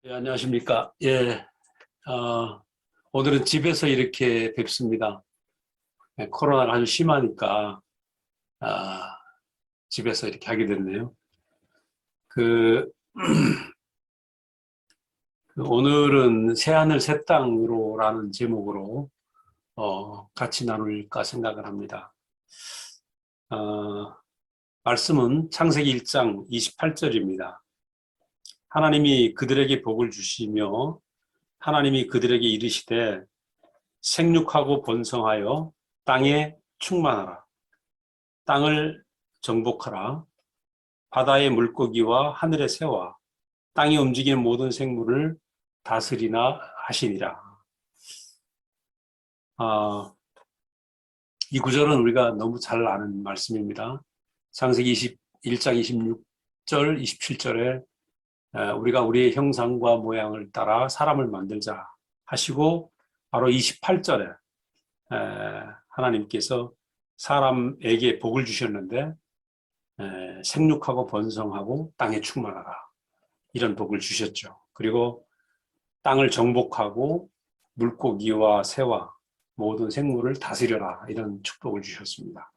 예, 안녕하십니까. 예, 오늘은 집에서 이렇게 뵙습니다. 예, 코로나가 아주 심하니까, 아, 집에서 이렇게 하게 됐네요. 그, 오늘은 새하늘 새 땅으로라는 제목으로, 같이 나눌까 생각을 합니다. 어, 말씀은 창세기 1장 28절입니다. 하나님이 그들에게 복을 주시며, 하나님이 그들에게 이르시되, 생육하고 번성하여 땅에 충만하라. 땅을 정복하라. 바다의 물고기와 하늘의 새와 땅이 움직이는 모든 생물을 다스리나 하시니라. 아, 이 구절은 우리가 너무 잘 아는 말씀입니다. 창세기 21장 26절, 27절에 우리가 우리의 형상과 모양을 따라 사람을 만들자 하시고, 바로 28절에 하나님께서 사람에게 복을 주셨는데, 생육하고 번성하고 땅에 충만하라, 이런 복을 주셨죠. 그리고 땅을 정복하고 물고기와 새와 모든 생물을 다스려라, 이런 축복을 주셨습니다.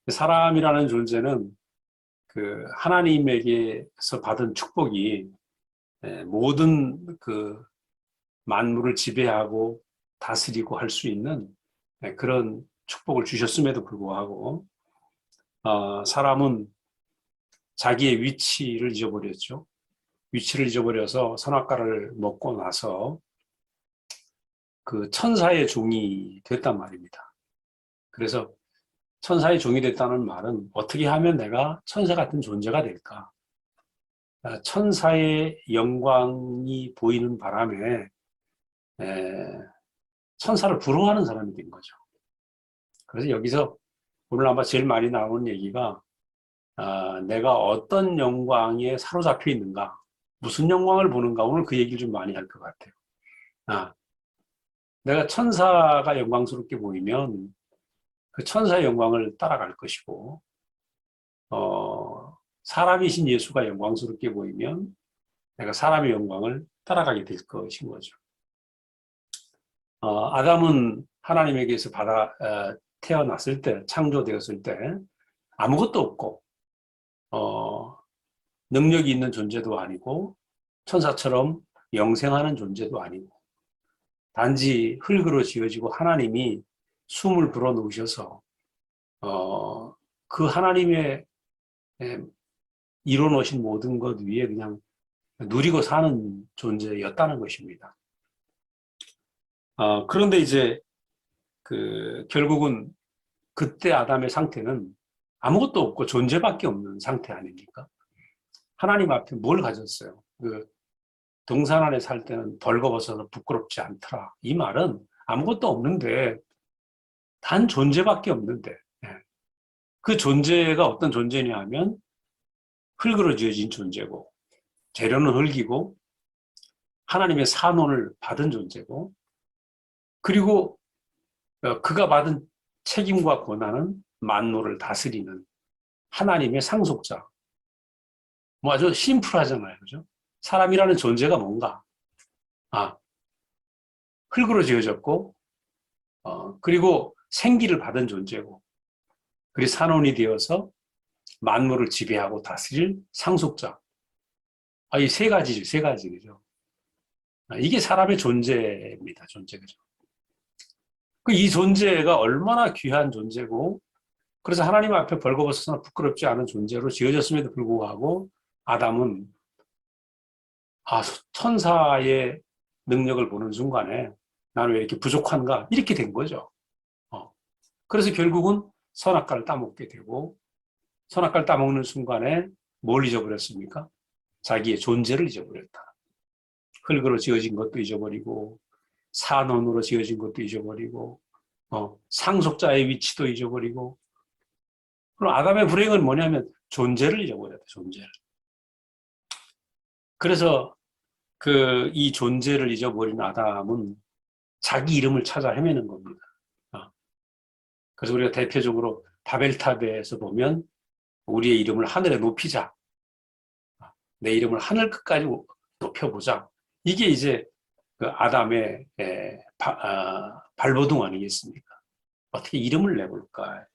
사람이라는 존재는 그 하나님에게서 받은 축복이 모든 그 만물을 지배하고 다스리고 할 수 있는 그런 축복을 주셨음에도 불구하고, 사람은 자기의 위치를 잊어버렸죠. 위치를 잊어버려서 선악과를 먹고 나서 그 천사의 종이 됐단 말입니다. 그래서 천사의 종이 됐다는 말은 어떻게 하면 내가 천사 같은 존재가 될까? 천사의 영광이 보이는 바람에 천사를 부러워하는 사람이 된 거죠. 그래서 여기서 오늘 아마 제일 많이 나오는 얘기가, 내가 어떤 영광에 사로잡혀 있는가, 무슨 영광을 보는가, 오늘 그 얘기를 좀 많이 할 것 같아요. 내가 천사가 영광스럽게 보이면 그 천사의 영광을 따라갈 것이고, 사람이신 예수가 영광스럽게 보이면 내가 사람의 영광을 따라가게 될 것인 거죠. 아담은 하나님에게서 태어났을 때, 창조되었을 때 아무것도 없고, 능력이 있는 존재도 아니고, 천사처럼 영생하는 존재도 아니고, 단지 흙으로 지어지고 하나님이 숨을 불어넣으셔서 그 하나님의 이뤄놓으신 모든 것 위에 그냥 누리고 사는 존재였다는 것입니다. 그런데 이제 결국은 그때 아담의 상태는 아무것도 없고 존재밖에 없는 상태 아닙니까? 하나님 앞에 뭘 가졌어요? 동산 안에 살 때는 벌거벗어서 부끄럽지 않더라. 이 말은 아무것도 없는데, 단 존재밖에 없는데, 그 존재가 어떤 존재냐 하면 흙으로 지어진 존재고, 재료는 흙이고, 하나님의 산원을 받은 존재고, 그리고 그가 받은 책임과 권한은 만물을 다스리는 하나님의 상속자. 뭐 아주 심플하잖아요. 그죠? 사람이라는 존재가 뭔가? 흙으로 지어졌고, 그리고 생기를 받은 존재고, 그리고 산원이 되어서 만물을 지배하고 다스릴 상속자. 이 세 가지죠, 세 가지. 그죠? 이게 사람의 존재입니다, 존재. 그죠? 이 존재가 얼마나 귀한 존재고, 그래서 하나님 앞에 벌거벗어서 부끄럽지 않은 존재로 지어졌음에도 불구하고, 아담은, 천사의 능력을 보는 순간에 나는 왜 이렇게 부족한가? 이렇게 된 거죠. 그래서 결국은 선악과를 따먹게 되고, 선악과를 따먹는 순간에 뭘 잊어버렸습니까? 자기의 존재를 잊어버렸다. 흙으로 지어진 것도 잊어버리고, 산원으로 지어진 것도 잊어버리고, 상속자의 위치도 잊어버리고. 그럼 아담의 불행은 뭐냐면 존재를 잊어버렸다, 존재를. 그래서 이 존재를 잊어버린 아담은 자기 이름을 찾아 헤매는 겁니다. 그래서 우리가 대표적으로 바벨탑에서 보면 우리의 이름을 하늘에 높이자. 내 이름을 하늘 끝까지 높여보자. 이게 이제 그 아담의 발버둥 아니겠습니까? 어떻게 이름을 내볼까?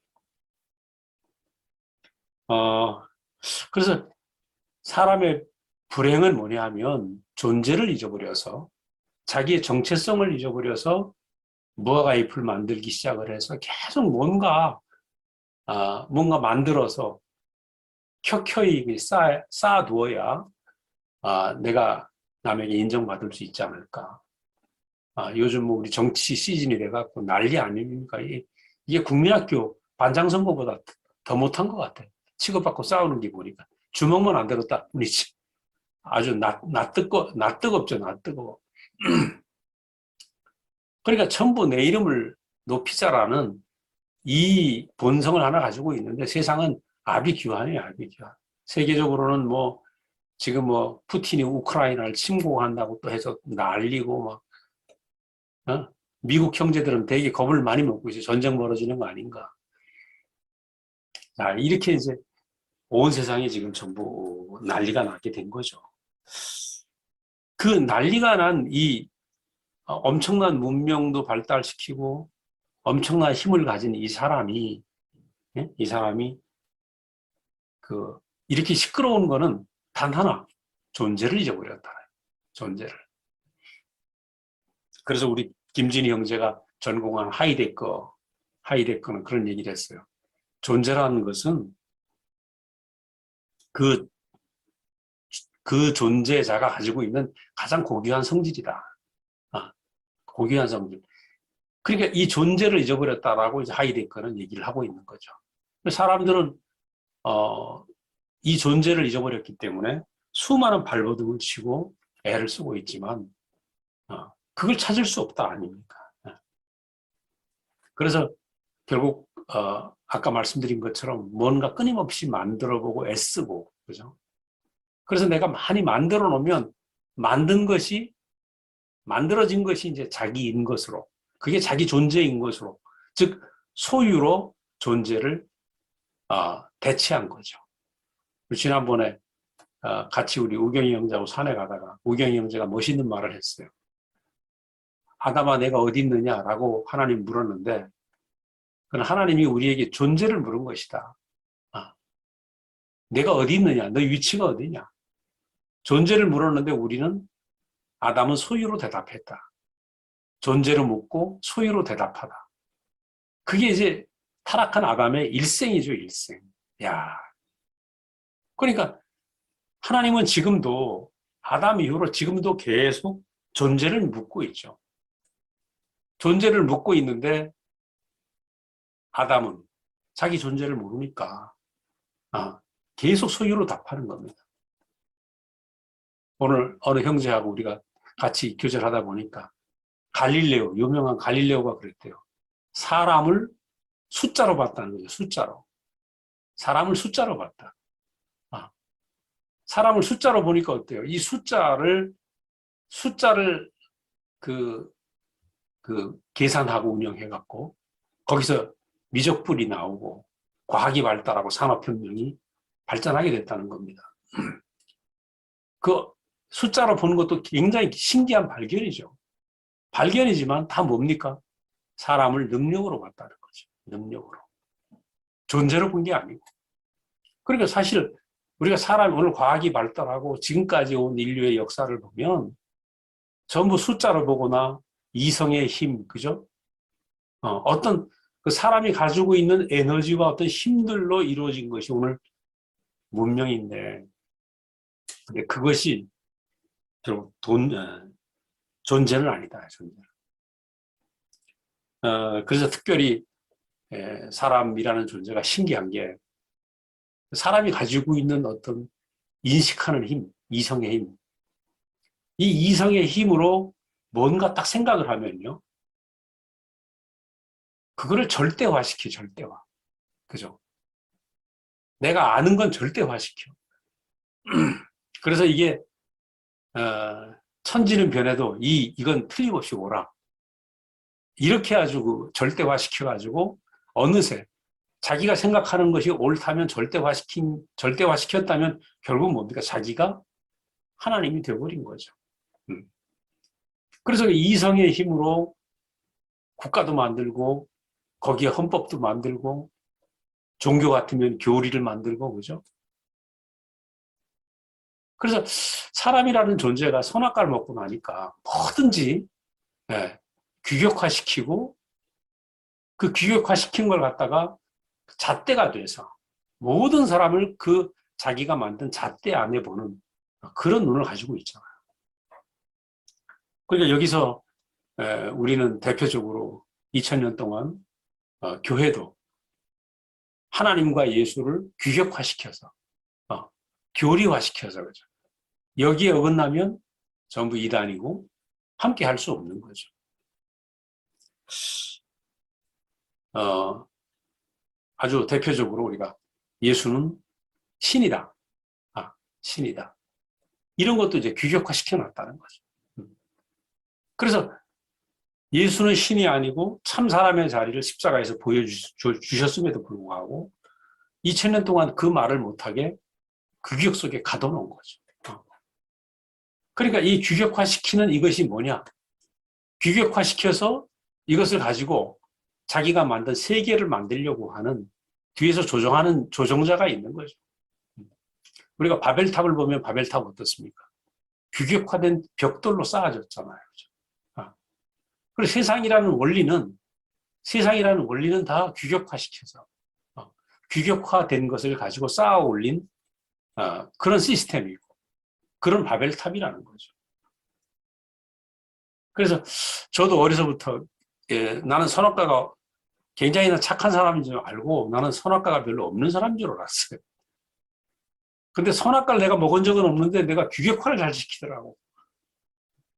그래서 사람의 불행은 뭐냐 하면 존재를 잊어버려서 자기의 정체성을 잊어버려서 무화과 잎을 만들기 시작을 해서 계속 뭔가 만들어서 켜켜이 쌓아두어야 내가 남에게 인정받을 수 있지 않을까. 요즘 뭐 우리 정치 시즌이 돼갖고 난리 아닙니까? 이게 국민학교 반장선거보다 더 못한 것 같아. 치고받고 싸우는 게 보니까. 주먹만 안 들었다 뿐이지. 아주 낯뜨겁죠, 낯뜨거워. 그러니까 전부 내 이름을 높이자라는 이 본성을 하나 가지고 있는데 세상은 아비규환이에요, 아비규환. 세계적으로는 뭐 지금 뭐 푸틴이 우크라이나를 침공한다고 또 해서 난리고 막 미국 형제들은 되게 겁을 많이 먹고 있어요. 전쟁 벌어지는 거 아닌가. 자, 이렇게 이제 온 세상이 지금 전부 난리가 나게 된 거죠. 그 난리가 난 이 엄청난 문명도 발달시키고 엄청난 힘을 가진 이 사람이 이렇게 시끄러운 거는 단 하나, 존재를 잊어버렸다. 존재를. 그래서 우리 김진희 형제가 전공한 하이데거는 그런 얘기를 했어요. 존재라는 것은 그 존재자가 가지고 있는 가장 고귀한 성질이다. 고귀한 성질. 그러니까 이 존재를 잊어버렸다라고 이제 하이데거는 얘기를 하고 있는 거죠. 사람들은 이 존재를 잊어버렸기 때문에 수많은 발버둥을 치고 애를 쓰고 있지만 그걸 찾을 수 없다 아닙니까? 그래서 결국 아까 말씀드린 것처럼 뭔가 끊임없이 만들어보고 애쓰고 그죠? 그래서 내가 많이 만들어 놓으면 만들어진 것이 이제 자기인 것으로 그게 자기 존재인 것으로 즉 소유로 존재를 대체한 거죠. 지난번에 같이 우리 우경이 형제하고 산에 가다가 우경이 형제가 멋있는 말을 했어요. 아담아 내가 어디 있느냐라고 하나님 물었는데 그건 하나님이 우리에게 존재를 물은 것이다. 내가 어디 있느냐? 너 위치가 어디냐? 존재를 물었는데 우리는 아담은 소유로 대답했다. 존재를 묻고 소유로 대답하다. 그게 이제 타락한 아담의 일생이죠, 일생. 야, 그러니까 하나님은 지금도 아담 이후로 지금도 계속 존재를 묻고 있죠. 존재를 묻고 있는데 아담은 자기 존재를 모르니까 계속 소유로 답하는 겁니다. 오늘 어느 형제하고 우리가 같이 교제를 하다 보니까 유명한 갈릴레오가 그랬대요. 사람을 숫자로 봤다는 거죠. 숫자로. 사람을 숫자로 봤다. 사람을 숫자로 보니까 어때요? 이 숫자를 그 계산하고 운영해갖고 거기서 미적불이 나오고 과학이 발달하고 산업혁명이 발전하게 됐다는 겁니다. 그 숫자로 보는 것도 굉장히 신기한 발견이죠. 발견이지만 다 뭡니까? 사람을 능력으로 봤다는 거죠. 능력으로. 존재로 본 게 아니고. 그러니까 사실 우리가 오늘 과학이 발달하고 지금까지 온 인류의 역사를 보면 전부 숫자로 보거나 이성의 힘, 그죠? 어떤 그 사람이 가지고 있는 에너지와 어떤 힘들로 이루어진 것이 오늘 문명인데, 근데 그것이 결국 존재는 아니다, 존재. 그래서 특별히 사람이라는 존재가 신기한 게 사람이 가지고 있는 어떤 인식하는 힘, 이성의 힘. 이 이성의 힘으로 뭔가 딱 생각을 하면요. 그거를 절대화시켜, 절대화. 그죠? 내가 아는 건 절대화시켜. 그래서 이게, 천지는 변해도 이건 틀림없이 오라. 이렇게 해가지고 절대화시켜가지고 어느새 자기가 생각하는 것이 옳다면 절대화시켰다면 결국 뭡니까? 자기가 하나님이 되어버린 거죠. 그래서 이성의 힘으로 국가도 만들고 거기에 헌법도 만들고 종교 같으면 교리를 만들고 그죠? 그래서 사람이라는 존재가 선악과를 먹고 나니까 뭐든지 예, 규격화시키고 그 규격화시킨 걸 갖다가 잣대가 돼서 모든 사람을 그 자기가 만든 잣대 안에 보는 그런 눈을 가지고 있잖아요. 그러니까 여기서 우리는 대표적으로 2000년 동안 교회도 하나님과 예수를 규격화시켜서 교리화시켜서 그죠. 여기에 어긋나면 전부 이단이고 함께 할 수 없는 거죠. 아주 대표적으로 우리가 예수는 신이다. 신이다. 이런 것도 이제 규격화 시켜놨다는 거죠. 그래서 예수는 신이 아니고 참 사람의 자리를 십자가에서 보여주셨음에도 불구하고 2000년 동안 그 말을 못하게 규격 속에 가둬놓은 거죠. 그러니까 이 규격화시키는 이것이 뭐냐? 규격화시켜서 이것을 가지고 자기가 만든 세계를 만들려고 하는 뒤에서 조정하는 조정자가 있는 거죠. 우리가 바벨탑을 보면 바벨탑 어떻습니까? 규격화된 벽돌로 쌓아졌잖아요. 그렇죠? 그리고 세상이라는 원리는 다 규격화시켜서 규격화된 것을 가지고 쌓아 올린 그런 시스템이고 그런 바벨탑이라는 거죠. 그래서 저도 어려서부터 나는 선악과가 굉장히 착한 사람인 줄 알고 나는 선악과가 별로 없는 사람인 줄 알았어요. 근데 선악과를 내가 먹은 적은 없는데 내가 규격화를 잘 시키더라고.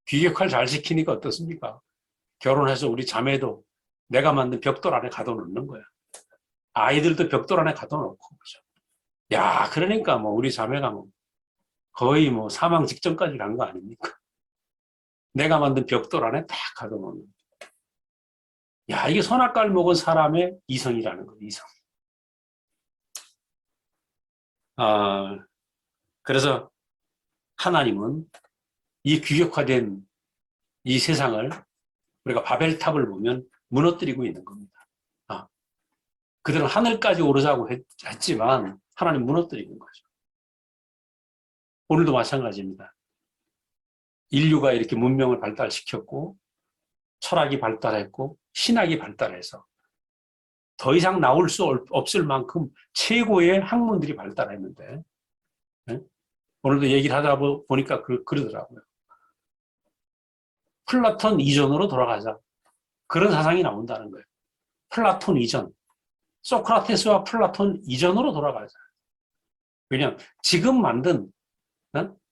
규격화를 잘 시키니까 어떻습니까? 결혼해서 우리 자매도 내가 만든 벽돌 안에 가둬놓는 거야. 아이들도 벽돌 안에 가둬놓고 그죠. 야, 그러니까 뭐 우리 자매가 뭐 거의 뭐 사망 직전까지 간 거 아닙니까? 내가 만든 벽돌 안에 딱 가둬놓는. 야, 이게 선악과를 먹은 사람의 이성이라는 거예요, 이성. 그래서 하나님은 이 규격화된 이 세상을 우리가 바벨탑을 보면 무너뜨리고 있는 겁니다. 그들은 하늘까지 오르자고 했지만 하나님 무너뜨리는 거죠. 오늘도 마찬가지입니다. 인류가 이렇게 문명을 발달시켰고 철학이 발달했고 신학이 발달해서 더 이상 나올 수 없을 만큼 최고의 학문들이 발달했는데 네? 오늘도 얘기를 하다 보니까 그러더라고요. 플라톤 이전으로 돌아가자. 그런 사상이 나온다는 거예요. 플라톤 이전. 소크라테스와 플라톤 이전으로 돌아가자. 왜냐하면 지금 만든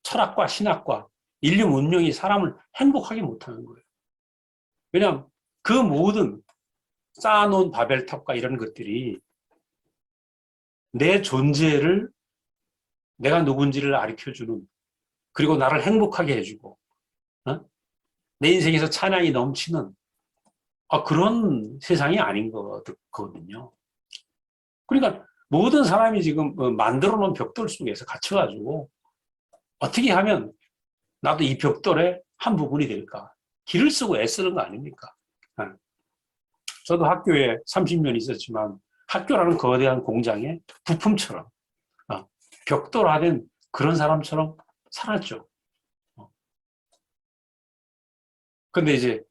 철학과 신학과 인류 문명이 사람을 행복하게 못하는 거예요. 왜냐하면 그 모든 쌓아놓은 바벨탑과 이런 것들이 내 존재를 내가 누군지를 가르쳐주는 그리고 나를 행복하게 해주고 내 인생에서 찬양이 넘치는 그런 세상이 아닌 거거든요. 그러니까 모든 사람이 지금 만들어 놓은 벽돌 속에서 갇혀가지고 어떻게 하면 나도 이 벽돌의 한 부분이 될까? 기를 쓰고 애쓰는 거 아닙니까? 저도 학교에 30년 있었지만 학교라는 거대한 공장의 부품처럼 벽돌화된 그런 사람처럼 살았죠. 근데 이제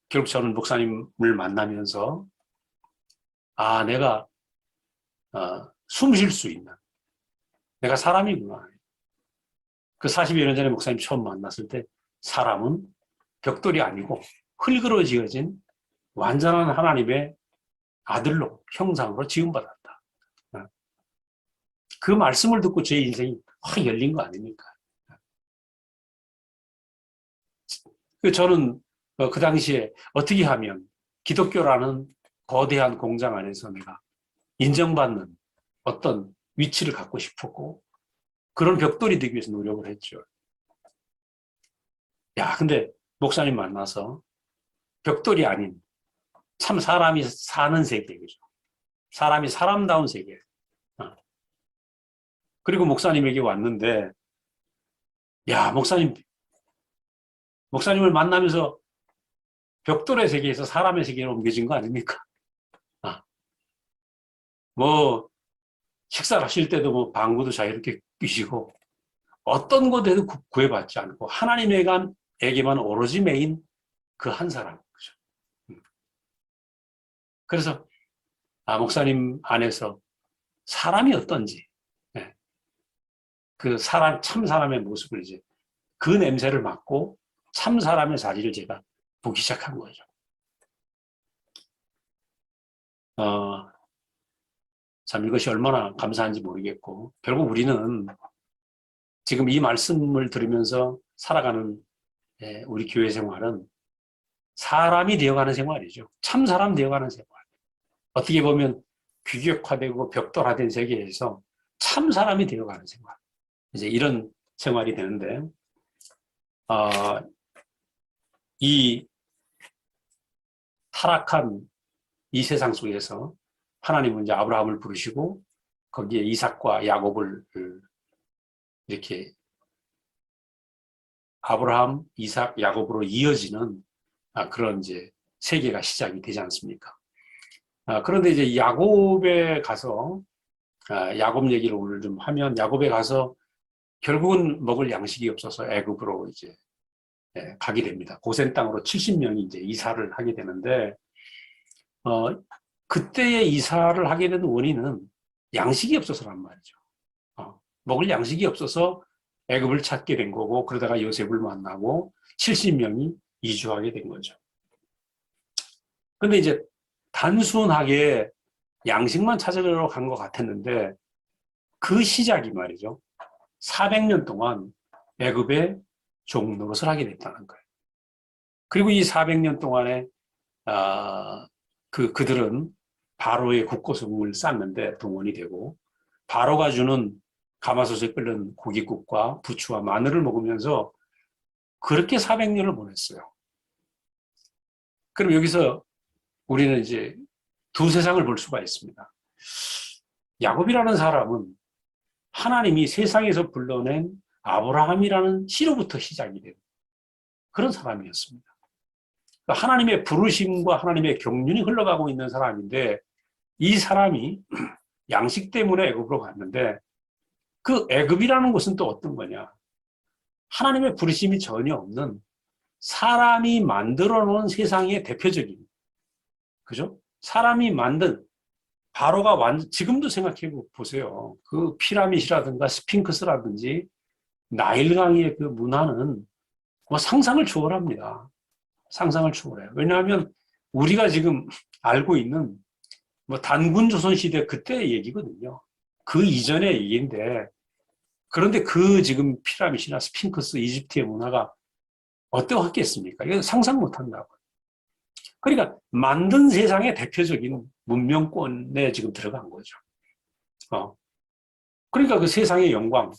결국 저는 목사님을 만나면서 내가 숨 쉴 수 있는 내가 사람이구나. 그 40여 년 전에 목사님 처음 만났을 때 사람은 벽돌이 아니고 흙으로 지어진 완전한 하나님의 아들로 형상으로 지음받았다. 그 말씀을 듣고 제 인생이 확 열린 거 아닙니까? 저는 그 당시에 어떻게 하면 기독교라는 거대한 공장 안에서 내가 인정받는 어떤 위치를 갖고 싶었고 그런 벽돌이 되기 위해서 노력을 했죠. 근데 목사님 만나서 벽돌이 아닌 참 사람이 사는 세계, 그죠? 사람이 사람다운 세계. 그리고 목사님에게 왔는데, 목사님을 만나면서 벽돌의 세계에서 사람의 세계로 옮겨진 거 아닙니까? 아, 뭐 식사를 하실 때도 뭐 방구도 자유롭게 끼시고 어떤 곳에도 구애받지 않고 하나님에게만 오로지 매인 그 한 사람. 그죠? 그래서 목사님 안에서 사람이 어떤지, 예, 그 사람, 참 사람의 모습을 이제 그 냄새를 맡고 참 사람의 자리를 제가 보기 시작한 거죠. 참 이것이 얼마나 감사한지 모르겠고, 결국 우리는 지금 이 말씀을 들으면서 살아가는 우리 교회 생활은 사람이 되어가는 생활이죠. 참 사람 되어가는 생활. 어떻게 보면 규격화되고 벽돌화된 세계에서 참 사람이 되어가는 생활. 이제 이런 생활이 되는데, 이 타락한 이 세상 속에서 하나님은 이제 아브라함을 부르시고 거기에 이삭과 야곱을 이렇게 아브라함, 이삭, 야곱으로 이어지는 그런 이제 세계가 시작이 되지 않습니까? 그런데 이제 야곱에 가서 야곱 얘기를 오늘 좀 하면 야곱에 가서 결국은 먹을 양식이 없어서 애굽으로 이제 가게 됩니다. 고센 땅으로 70명이 이제 이사를 하게 되는데 그때의 이사를 하게 된 원인은 양식이 없어서란 말이죠. 먹을 양식이 없어서 애굽을 찾게 된 거고 그러다가 요셉을 만나고 70명이 이주하게 된 거죠. 근데 이제 단순하게 양식만 찾으러 간 것 같았는데 그 시작이 말이죠. 400년 동안 애굽의 종노릇을 하게 됐다는 거예요. 그리고 이 400년 동안에 그들은 바로의 국고성을 쌓는데 동원이 되고 바로가 주는 가마솥에 끓는 고깃국과 부추와 마늘을 먹으면서 그렇게 400년을 보냈어요. 그럼 여기서 우리는 이제 두 세상을 볼 수가 있습니다. 야곱이라는 사람은 하나님이 세상에서 불러낸 아브라함이라는 씨로부터 시작이 된 그런 사람이었습니다. 하나님의 부르심과 하나님의 경륜이 흘러가고 있는 사람인데 이 사람이 양식 때문에 애굽으로 갔는데 그 애굽이라는 곳은 또 어떤 거냐? 하나님의 부르심이 전혀 없는 사람이 만들어 놓은 세상의 대표적인, 그죠? 사람이 만든 바로가 지금도 생각해 보세요. 그 피라밋이라든가 스핑크스라든지 나일강의 그 문화는 뭐 상상을 초월합니다. 상상을 초월해요. 왜냐하면 우리가 지금 알고 있는 뭐 단군 조선 시대 그때의 얘기거든요. 그 이전의 얘기인데 그런데 그 지금 피라밋이나 스핑크스 이집트의 문화가 어떠했겠습니까? 이거 상상 못한다고. 그러니까 만든 세상의 대표적인 문명권에 지금 들어간 거죠. 그러니까 그 세상의 영광,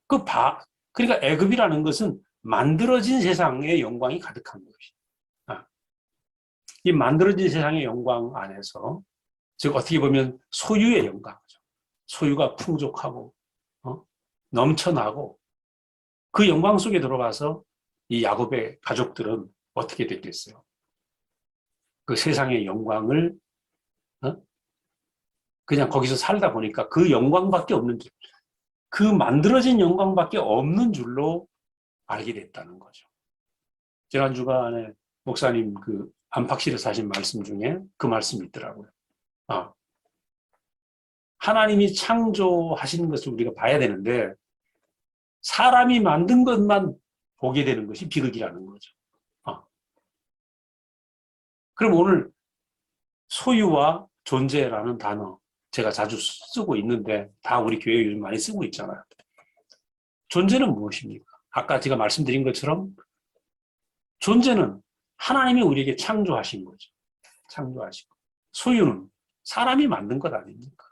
그러니까 애굽이라는 것은 만들어진 세상의 영광이 가득한 것이. 이 만들어진 세상의 영광 안에서 즉 어떻게 보면 소유의 영광이죠. 소유가 풍족하고 넘쳐나고 그 영광 속에 들어가서 이 야곱의 가족들은 어떻게 됐겠어요? 그 세상의 영광을 그냥 거기서 살다 보니까 그 영광밖에 없는 줄, 그 만들어진 영광밖에 없는 줄로 알게 됐다는 거죠. 지난 주간에 목사님 그 안팎실에서 하신 말씀 중에 그 말씀이 있더라고요. 하나님이 창조하신 것을 우리가 봐야 되는데 사람이 만든 것만 보게 되는 것이 비극이라는 거죠. 그럼 오늘 소유와 존재라는 단어 제가 자주 쓰고 있는데 다 우리 교회 요즘 많이 쓰고 있잖아요. 존재는 무엇입니까? 아까 제가 말씀드린 것처럼 존재는 하나님이 우리에게 창조하신 거죠. 창조하신 거. 소유는 사람이 만든 것 아닙니까?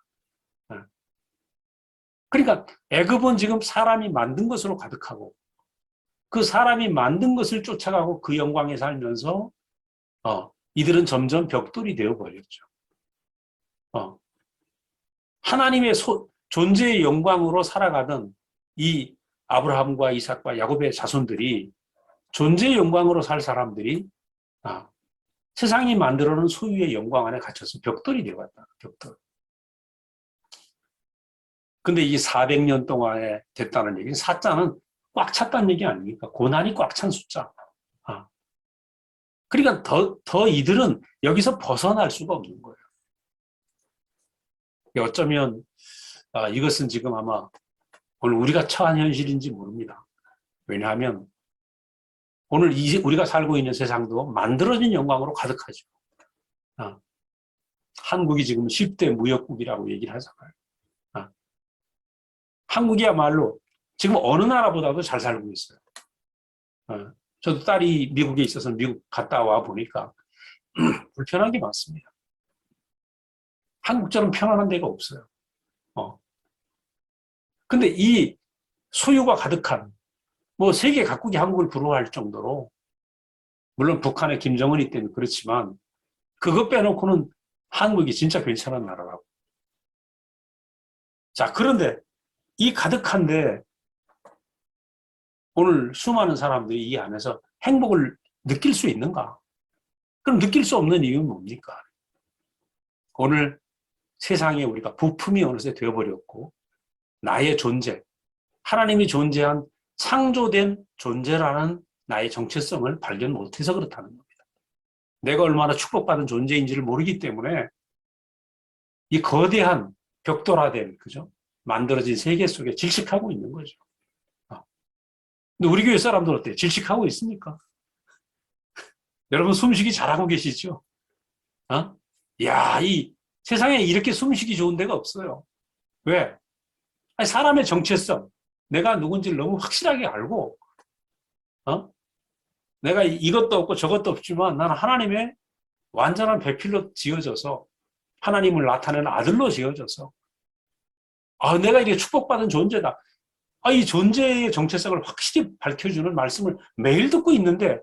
그러니까 애굽은 지금 사람이 만든 것으로 가득하고 그 사람이 만든 것을 쫓아가고 그 영광에 살면서 이들은 점점 벽돌이 되어버렸죠. 하나님의 존재의 영광으로 살아가던 이 아브라함과 이삭과 야곱의 자손들이 존재의 영광으로 살 사람들이 세상이 만들어놓은 소유의 영광 안에 갇혀서 벽돌이 되어갔다. 벽돌. 근데 이 400년 동안에 됐다는 얘기는 사자는 꽉 찼다는 얘기 아닙니까? 고난이 꽉 찬 숫자. 아. 그러니까 더 이들은 여기서 벗어날 수가 없는 거예요. 어쩌면 이것은 지금 아마 오늘 우리가 처한 현실인지 모릅니다. 왜냐하면 오늘 우리가 살고 있는 세상도 만들어진 영광으로 가득하죠. 한국이 지금 10대 무역국이라고 얘기를 하잖아요. 한국이야말로 지금 어느 나라보다도 잘 살고 있어요. 저도 딸이 미국에 있어서 미국 갔다 와 보니까 불편한 게 많습니다. 한국처럼 편안한 데가 없어요. 근데 이 소유가 가득한, 뭐 세계 각국이 한국을 부러워할 정도로, 물론 북한의 김정은이 때는 그렇지만, 그것 빼놓고는 한국이 진짜 괜찮은 나라라고. 자, 그런데 이 가득한데, 오늘 수많은 사람들이 이 안에서 행복을 느낄 수 있는가? 그럼 느낄 수 없는 이유는 뭡니까? 오늘 세상에 우리가 부품이 어느새 되어버렸고, 나의 존재, 하나님이 존재한 창조된 존재라는 나의 정체성을 발견 못해서 그렇다는 겁니다. 내가 얼마나 축복받은 존재인지를 모르기 때문에 이 거대한 벽돌화된, 그죠? 만들어진 세계 속에 질식하고 있는 거죠. 근데 우리 교회 사람들 어때요? 질식하고 있습니까? 여러분 숨쉬기 잘하고 계시죠? 이 세상에 이렇게 숨쉬기 좋은 데가 없어요. 왜? 아니, 사람의 정체성, 내가 누군지를 너무 확실하게 알고, 내가 이것도 없고 저것도 없지만 나는 하나님의 완전한 배필로 지어져서 하나님을 나타내는 아들로 지어져서 내가 이게 축복받은 존재다. 이 존재의 정체성을 확실히 밝혀주는 말씀을 매일 듣고 있는데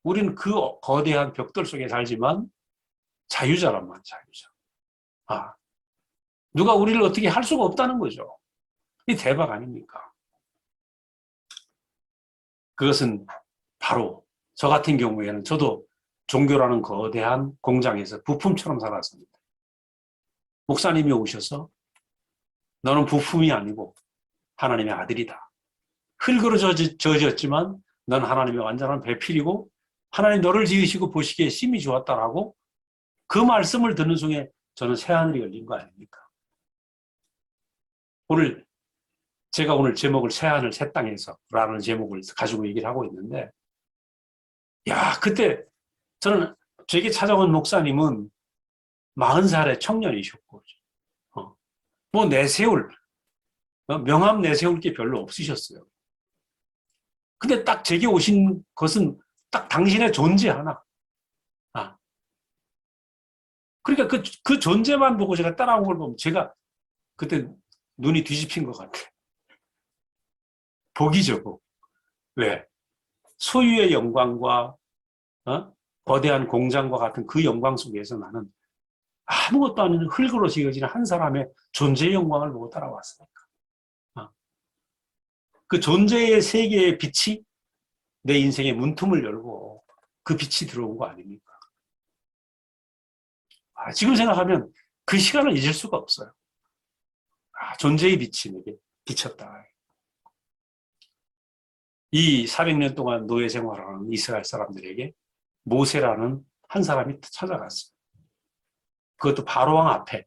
우리는 그 거대한 벽돌 속에 살지만 자유자란 말이야, 자유자. 누가 우리를 어떻게 할 수가 없다는 거죠. 이 대박 아닙니까? 그것은 바로 저 같은 경우에는 저도 종교라는 거대한 공장에서 부품처럼 살았습니다. 목사님이 오셔서 너는 부품이 아니고 하나님의 아들이다. 흙으로 져졌지만 넌 하나님의 완전한 배필이고 하나님 너를 지으시고 보시기에 심히 좋았다라고 그 말씀을 듣는 순간 저는 새하늘이 열린 거 아닙니까? 제가 오늘 제목을 새하늘 새 땅에서 라는 제목을 가지고 얘기를 하고 있는데 그때 저는 제게 찾아온 목사님은 40살의 청년이셨고 뭐 내세울 명함 내세울 게 별로 없으셨어요. 근데 딱 제게 오신 것은 딱 당신의 존재 하나. 그러니까 그 존재만 보고 제가 따라온 걸 보면 제가 그때 눈이 뒤집힌 것 같아요. 복이죠. 왜? 소유의 영광과 거대한 공장과 같은 그 영광 속에서 나는 아무것도 아닌 흙으로 지어진 한 사람의 존재의 영광을 보고 따라왔으니까. 그 존재의 세계의 빛이 내 인생의 문틈을 열고 그 빛이 들어온 거 아닙니까? 지금 생각하면 그 시간을 잊을 수가 없어요. 존재의 빛이 내게 비쳤다. 이 400년 동안 노예 생활하는 이스라엘 사람들에게 모세라는 한 사람이 찾아갔어요. 그것도 바로왕 앞에.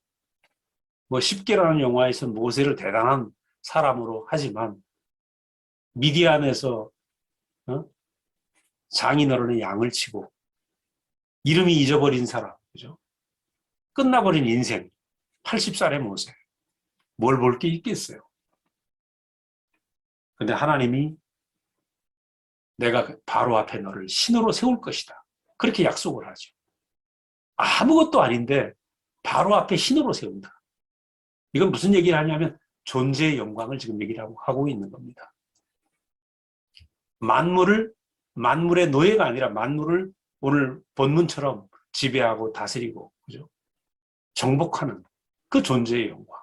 뭐 10개라는 영화에서 모세를 대단한 사람으로 하지만 미디안에서 장인어른의 양을 치고 이름이 잊어버린 사람, 그죠? 끝나버린 인생, 80살의 모세. 뭘 볼 게 있겠어요? 근데 하나님이 내가 바로 앞에 너를 신으로 세울 것이다. 그렇게 약속을 하죠. 아무것도 아닌데 바로 앞에 신으로 세운다. 이건 무슨 얘기를 하냐면 존재의 영광을 지금 얘기를 하고 있는 겁니다. 만물의 노예가 아니라 만물을 오늘 본문처럼 지배하고 다스리고, 그죠? 정복하는 그 존재의 영광.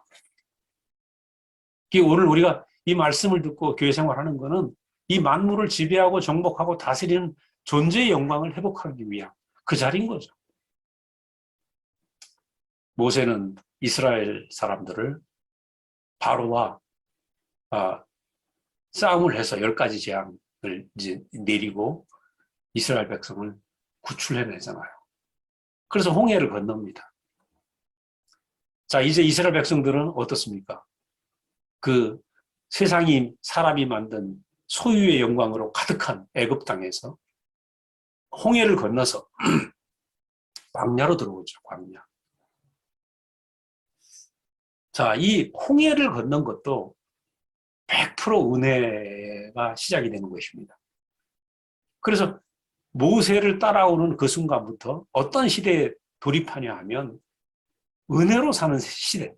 오늘 우리가 이 말씀을 듣고 교회 생활하는 거는 이 만물을 지배하고 정복하고 다스리는 존재의 영광을 회복하기 위한 그 자리인 거죠. 모세는 이스라엘 사람들을 바로와 싸움을 해서 10가지 재앙을 이제 내리고 이스라엘 백성을 구출해내잖아요. 그래서 홍해를 건넙니다. 자, 이제 이스라엘 백성들은 어떻습니까? 그 세상이 사람이 만든 소유의 영광으로 가득한 애굽 땅에서 홍해를 건너서 광야로 들어오죠. 광야. 자, 이 홍해를 건넌 것도 100% 은혜가 시작이 되는 것입니다. 그래서 모세를 따라오는 그 순간부터 어떤 시대에 돌입하냐 하면 은혜로 사는 시대,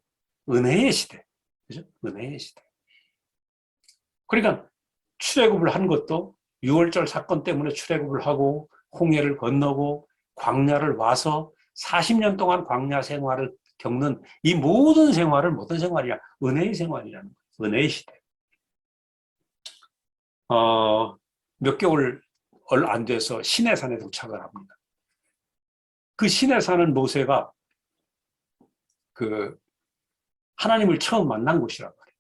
은혜의 시대, 그죠? 은혜의 시대. 그러니까 출애굽을 한 것도 6월절 사건 때문에 출애굽을 하고 홍해를 건너고 광야를 와서 40년 동안 광야 생활을 겪는 이 모든 생활을 어떤 생활이냐? 은혜의 생활이라는 거예요. 은혜의 시대. 몇 개월 안 돼서 시내산에 도착을 합니다. 그 시내산은 모세가 그 하나님을 처음 만난 곳이란 말이에요.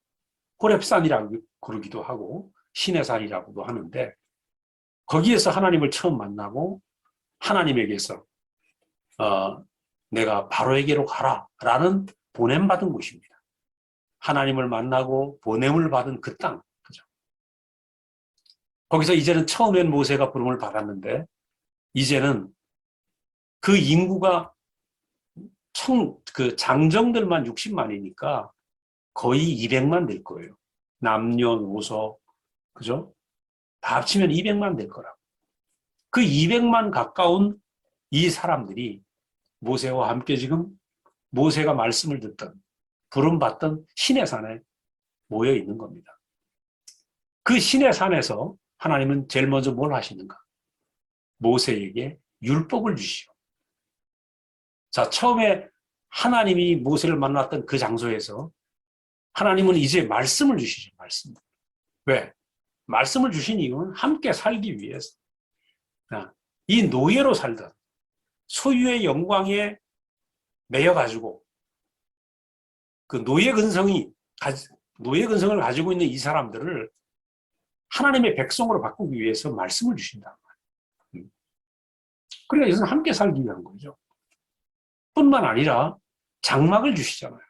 호렙산이라고 그러기도 하고 시내산이라고도 하는데 거기에서 하나님을 처음 만나고 하나님에게서 내가 바로에게로 가라라는 보냄받은 곳입니다. 하나님을 만나고 보냄을 받은 그 땅. 그죠? 거기서 이제는 처음엔 모세가 부름을 받았는데 이제는 그 인구가 그 장정들만 60만이니까 거의 200만 될 거예요. 남녀노소, 그죠? 다 합치면 200만 될 거라고. 그 200만 가까운 이 사람들이 모세와 함께 지금 모세가 말씀을 듣던, 부름받던 시내산에 모여 있는 겁니다. 그 시내산에서 하나님은 제일 먼저 뭘 하시는가? 모세에게 율법을 주시오. 자, 처음에 하나님이 모세를 만났던 그 장소에서 하나님은 이제 말씀을 주시죠. 말씀. 왜? 말씀을 주신 이유는 함께 살기 위해서. 이 노예로 살던 소유의 영광에 매여가지고 그 노예 근성을 가지고 있는 이 사람들을 하나님의 백성으로 바꾸기 위해서 말씀을 주신다. 그러니까 이것은 함께 살기 위한 거죠. 뿐만 아니라 장막을 주시잖아요.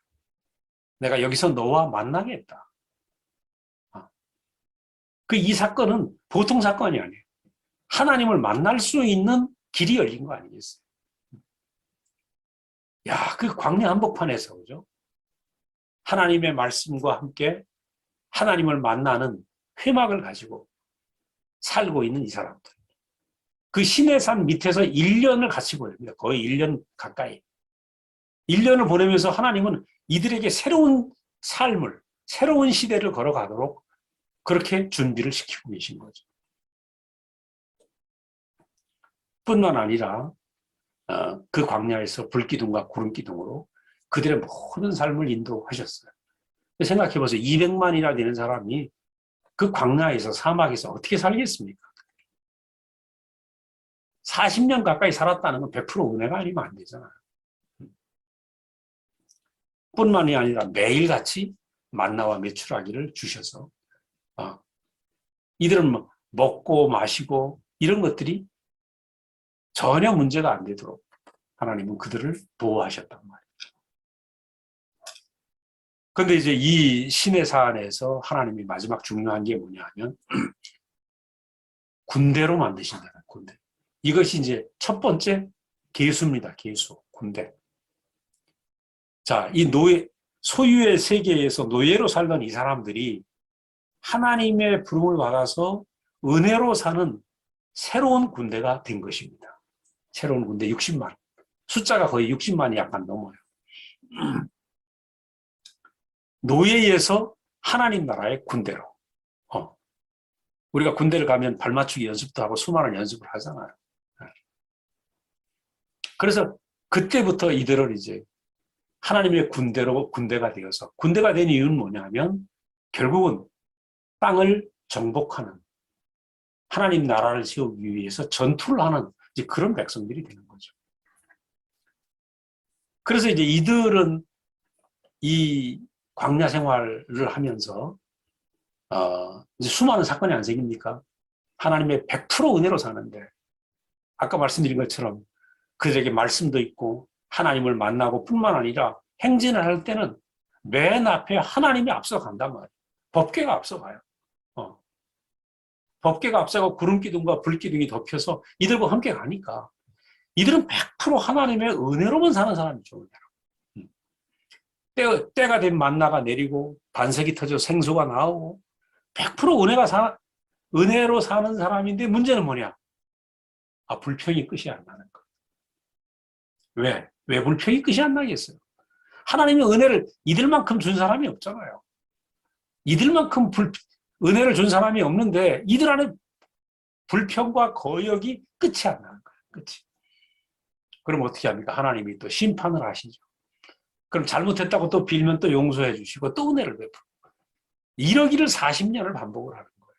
내가 여기서 너와 만나겠다. 이 사건은 보통 사건이 아니에요. 하나님을 만날 수 있는 길이 열린 거 아니겠어요? 야, 그 광야 한복판에서, 그죠? 하나님의 말씀과 함께 하나님을 만나는 회막을 가지고 살고 있는 이 사람들. 그 시내산 밑에서 1년을 같이 보냅니다. 거의 1년 가까이. 1년을 보내면서 하나님은 이들에게 새로운 삶을, 새로운 시대를 걸어가도록 그렇게 준비를 시키고 계신 거죠. 뿐만 아니라 그 광야에서 불기둥과 구름기둥으로 그들의 모든 삶을 인도하셨어요. 생각해보세요. 200만이나 되는 사람이 그 광야에서 사막에서 어떻게 살겠습니까? 40년 가까이 살았다는 건 100% 은혜가 아니면 안 되잖아요. 뿐만이 아니라 매일같이 만나와 메추라기를 주셔서 이들은 먹고 마시고 이런 것들이 전혀 문제가 안 되도록 하나님은 그들을 보호하셨단 말이에요. 그런데 이제 이 신의 사안에서 하나님이 마지막 중요한 게 뭐냐 하면 군대로 만드신다는 군대. 이것이 이제 첫 번째 계수입니다. 계수, 군대. 자, 이 소유의 세계에서 노예로 살던 이 사람들이 하나님의 부름을 받아서 은혜로 사는 새로운 군대가 된 것입니다. 새로운 군대 60만. 숫자가 거의 60만이 약간 넘어요. 노예에서 하나님 나라의 군대로. 우리가 군대를 가면 발맞추기 연습도 하고 수많은 연습을 하잖아요. 그래서 그때부터 이들을 이제 하나님의 군대가 되어서 군대가 된 이유는 뭐냐면 결국은 땅을 정복하는 하나님 나라를 세우기 위해서 전투를 하는 이제 그런 백성들이 되는 거죠. 그래서 이제 이들은 이 광야 생활을 하면서 이제 수많은 사건이 안 생깁니까? 하나님의 100% 은혜로 사는데 아까 말씀드린 것처럼 그들에게 말씀도 있고 하나님을 만나고 뿐만 아니라 행진을 할 때는 맨 앞에 하나님이 앞서간단 말이에요. 법궤가 앞서가요. 법궤가 앞서가고 구름기둥과 불기둥이 덮여서 이들과 함께 가니까 이들은 100% 하나님의 은혜로만 사는 사람이죠. 때가 된 만나가 내리고 반석이 터져 생수가 나오고 100% 은혜로 사는 사람인데 문제는 뭐냐? 불평이 끝이 안 나는 거. 왜 불평이 끝이 안 나겠어요? 하나님의 은혜를 이들만큼 준 사람이 없잖아요. 이들만큼 은혜를 준 사람이 없는데 이들 안에 불평과 거역이 끝이 안 나는 거예요. 끝이. 그럼 어떻게 합니까? 하나님이 또 심판을 하시죠. 그럼 잘못했다고 또 빌면 또 용서해 주시고 또 은혜를 베풀고 이러기를 40년을 반복을 하는 거예요.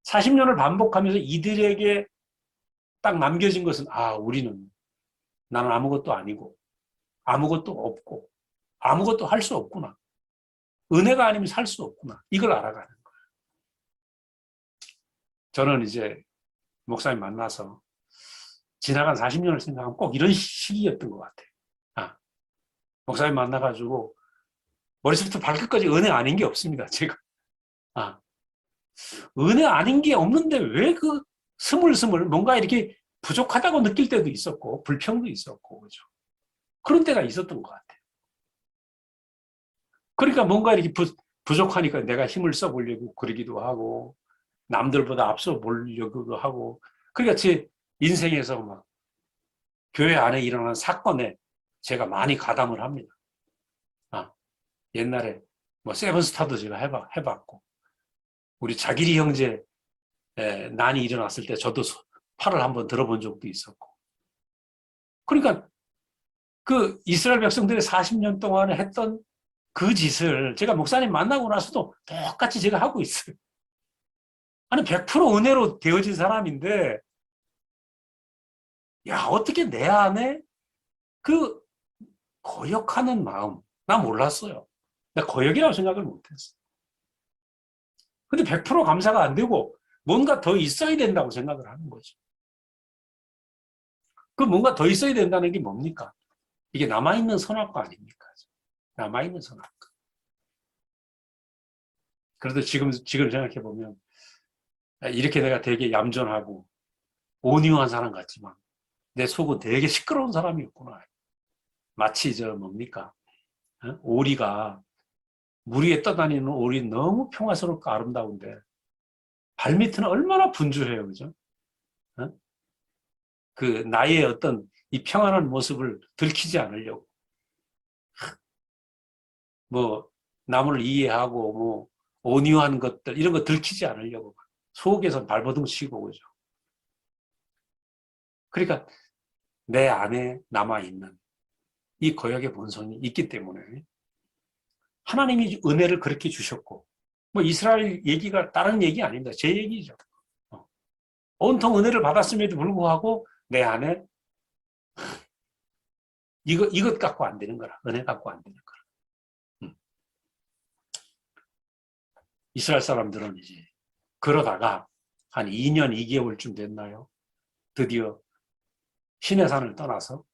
40년을 반복하면서 이들에게 딱 남겨진 것은 우리는 나는 아무것도 아니고 아무것도 없고 아무것도 할 수 없구나. 은혜가 아니면 살 수 없구나. 이걸 알아가는 거예요. 저는 이제 목사님 만나서 지나간 40년을 생각하면 꼭 이런 시기였던 것 같아요. 목사님 만나가지고 머리부터 발끝까지 은혜 아닌 게 없습니다. 제가. 은혜 아닌 게 없는데 왜 그 스물스물 뭔가 이렇게 부족하다고 느낄 때도 있었고 불평도 있었고 그죠. 그런 때가 있었던 것 같아요. 그러니까 뭔가 이렇게 부족하니까 내가 힘을 써보려고 그러기도 하고 남들보다 앞서 보려고 하고 그러니까 제 인생에서 막 교회 안에 일어난 사건에 제가 많이 가담을 합니다. 옛날에 뭐 세븐스타도 제가 해봤고 우리 자기리 형제 난이 일어났을 때 저도 팔을 한번 들어본 적도 있었고 그러니까 그 이스라엘 백성들이 40년 동안에 했던 그 짓을 제가 목사님 만나고 나서도 똑같이 제가 하고 있어요. 아니 100% 은혜로 되어진 사람인데 어떻게 내 안에 그 거역하는 마음 나 몰랐어요. 나 거역이라고 생각을 못했어. 근데 100% 감사가 안 되고 뭔가 더 있어야 된다고 생각을 하는 거죠. 그 뭔가 더 있어야 된다는 게 뭡니까? 이게 남아있는 선악과 아닙니까? 남아있는 선악과. 그래도 지금 생각해보면 이렇게 내가 되게 얌전하고 온유한 사람 같지만 내 속은 되게 시끄러운 사람이었구나. 마치 뭡니까? 오리가 물 위에 떠다니는 오리 너무 평화스럽고 아름다운데 발밑은 얼마나 분주해요. 그죠? 그 나의 어떤 이 평안한 모습을 들키지 않으려고 뭐 남을 이해하고 뭐 온유한 것들 이런 거 들키지 않으려고 속에서 발버둥 치고 그죠. 그러니까 내 안에 남아있는 이 거역의 본성이 있기 때문에 하나님이 은혜를 그렇게 주셨고 뭐 이스라엘 얘기가 다른 얘기 아닙니다. 제 얘기죠. 온통 은혜를 받았음에도 불구하고 내 안에 이것 갖고 안 되는 거라. 은혜 갖고 안 되는 거라. 이스라엘 사람들은 이제 그러다가 한 2년 2개월쯤 됐나요? 드디어 시내산을 떠나서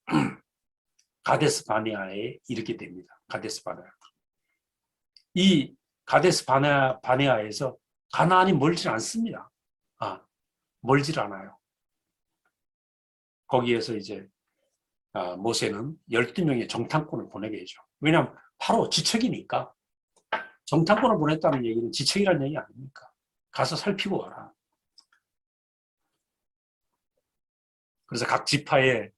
가데스 바네아에 이르게 됩니다. 가데스 바네아. 이 가데스 바네아에서 가나안이 멀지 않습니다. 멀질 않아요. 거기에서 이제 모세는 12명의 정탐꾼을 보내게 되죠. 왜냐하면 바로 지척이니까. 정탐꾼을 보냈다는 얘기는 지척이라는 얘기 아닙니까? 가서 살피고 와라. 그래서 각 지파에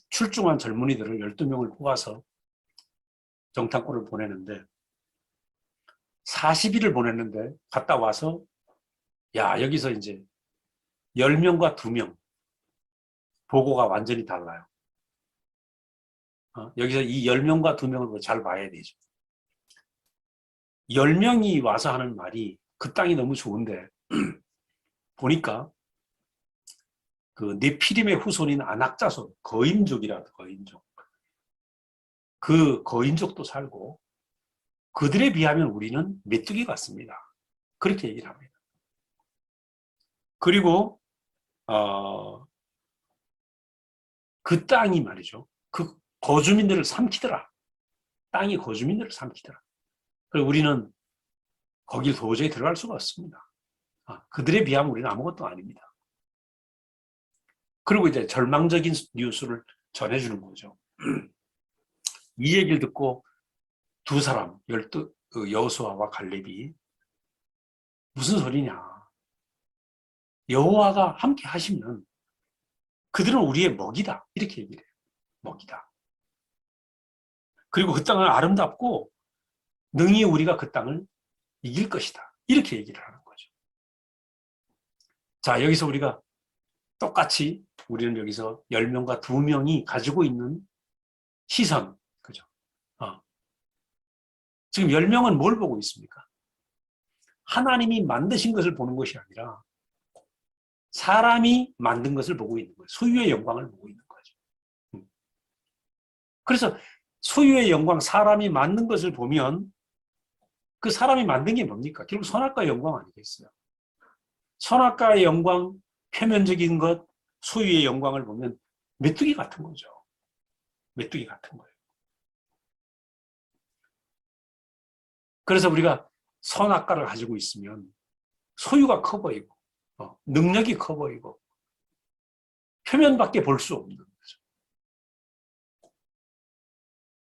출중한 젊은이들을 12명을 뽑아서 정탐꾼을 보내는데 40일을 보냈는데 갔다 와서 여기서 이제 10명과 2명 보고가 완전히 달라요. 여기서 이 10명과 2명을 잘 봐야 되죠. 10명이 와서 하는 말이 그 땅이 너무 좋은데 보니까 그 네피림의 후손인 안악자손, 거인족이라도 거인족. 그 거인족도 살고 그들에 비하면 우리는 메뚜기 같습니다. 그렇게 얘기를 합니다. 그리고 그 땅이 말이죠. 그 거주민들을 삼키더라. 땅이 거주민들을 삼키더라. 그리고 우리는 거길 도저히 들어갈 수가 없습니다. 그들에 비하면 우리는 아무것도 아닙니다. 그리고 이제 절망적인 뉴스를 전해주는 거죠. 이 얘기를 듣고 두 사람, 여호수아와 갈렙이 무슨 소리냐. 여호와가 함께 하시면 그들은 우리의 먹이다. 이렇게 얘기를 해요. 먹이다. 그리고 그 땅은 아름답고 능히 우리가 그 땅을 이길 것이다. 이렇게 얘기를 하는 거죠. 자, 여기서 우리가 똑같이 우리는 여기서 10명과 2명이 가지고 있는 시선, 그죠? 지금 10명은 뭘 보고 있습니까? 하나님이 만드신 것을 보는 것이 아니라 사람이 만든 것을 보고 있는 거예요. 소유의 영광을 보고 있는 거죠. 그래서 소유의 영광, 사람이 만든 것을 보면 그 사람이 만든 게 뭡니까? 결국 선악과의 영광 아니겠어요? 선악과의 영광, 표면적인 것, 소유의 영광을 보면 메뚜기 같은 거죠. 메뚜기 같은 거예요. 그래서 우리가 선악과를 가지고 있으면 소유가 커 보이고 능력이 커 보이고 표면밖에 볼 수 없는 거죠.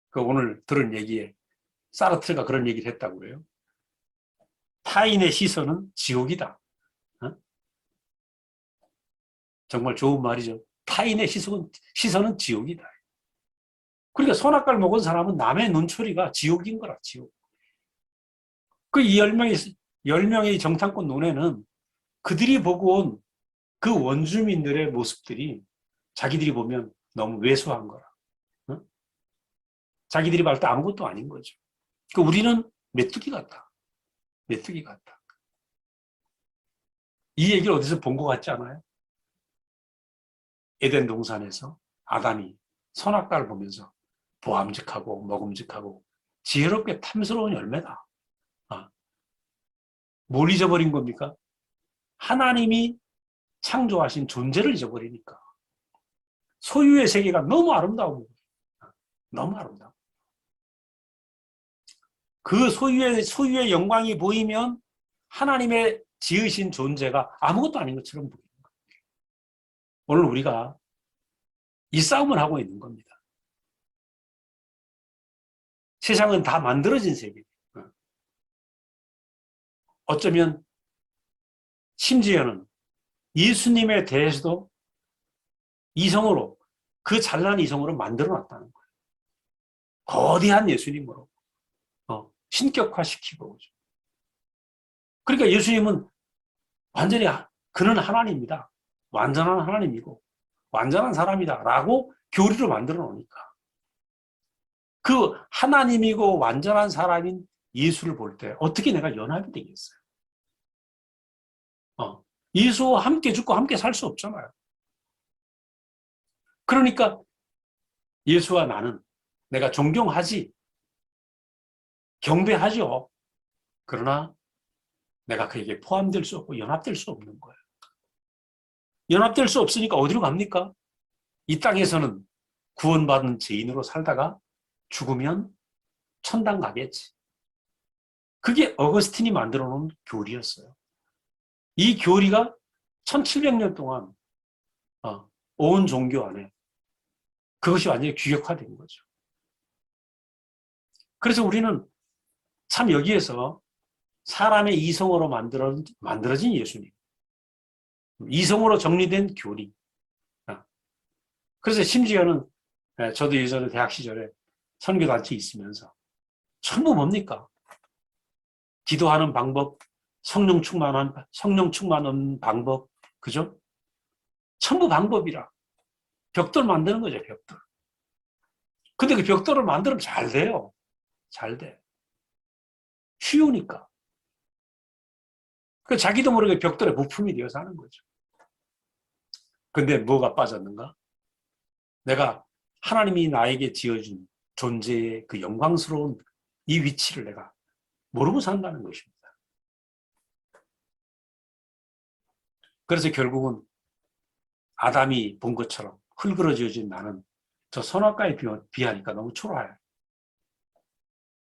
그 오늘 들은 얘기에 사르트르가 그런 얘기를 했다고 그래요. 타인의 시선은 지옥이다. 정말 좋은 말이죠. 타인의 시선은 지옥이다. 그러니까 선악과를 먹은 사람은 남의 눈초리가 지옥인 거라, 지옥. 그 10명의 정탐꾼 눈에는 그들이 보고 온 그 원주민들의 모습들이 자기들이 보면 너무 왜소한 거라. 자기들이 봤을 때 아무것도 아닌 거죠. 그러니까 우리는 메뚜기 같다. 메뚜기 같다. 이 얘기를 어디서 본 것 같지 않아요? 에덴 동산에서 아담이 선악과를 보면서 보암직하고 먹음직하고 지혜롭게 탐스러운 열매다. 뭘 잊어버린 겁니까? 하나님이 창조하신 존재를 잊어버리니까. 소유의 세계가 너무 아름다운 거예요. 너무 아름다워. 그 소유의 영광이 보이면 하나님의 지으신 존재가 아무것도 아닌 것처럼 보이는 거예요. 오늘 우리가 이 싸움을 하고 있는 겁니다. 세상은 다 만들어진 세계예요. 어쩌면 심지어는 예수님에 대해서도 이성으로, 그 잘난 이성으로 만들어놨다는 거예요. 거대한 예수님으로 신격화시키고. 그러니까 예수님은 완전히 그는 하나님이다. 완전한 하나님이고 완전한 사람이다 라고 교리로 만들어 놓으니까 그 하나님이고 완전한 사람인 예수를 볼 때 어떻게 내가 연합이 되겠어요? 예수와 함께 죽고 함께 살 수 없잖아요. 그러니까 예수와 나는 내가 존경하지, 경배하죠. 그러나 내가 그에게 포함될 수 없고 연합될 수 없는 거예요. 연합될 수 없으니까 어디로 갑니까? 이 땅에서는 구원받은 죄인으로 살다가 죽으면 천당 가겠지. 그게 어거스틴이 만들어 놓은 교리였어요. 이 교리가 1700년 동안 온 종교 안에 그것이 완전히 규격화된 거죠. 그래서 우리는 참 여기에서 사람의 이성으로 만들어진 예수님, 이성으로 정리된 교리. 그래서 심지어는 저도 예전에 대학 시절에 선교단체 있으면서 전부 뭡니까? 기도하는 방법, 성령 충만한 방법, 그죠? 전부 방법이라. 벽돌 만드는 거죠, 벽돌. 근데 그 벽돌을 만들면 잘 돼요. 잘 돼. 쉬우니까. 그 자기도 모르게 벽돌의 부품이 되어서 하는 거죠. 근데 뭐가 빠졌는가? 내가 하나님이 나에게 지어준 존재의 그 영광스러운 이 위치를 내가 모르고 산다는 것입니다. 그래서 결국은 아담이 본 것처럼 흙으로지어진 나는 저 선악과에 비하니까 너무 초라해.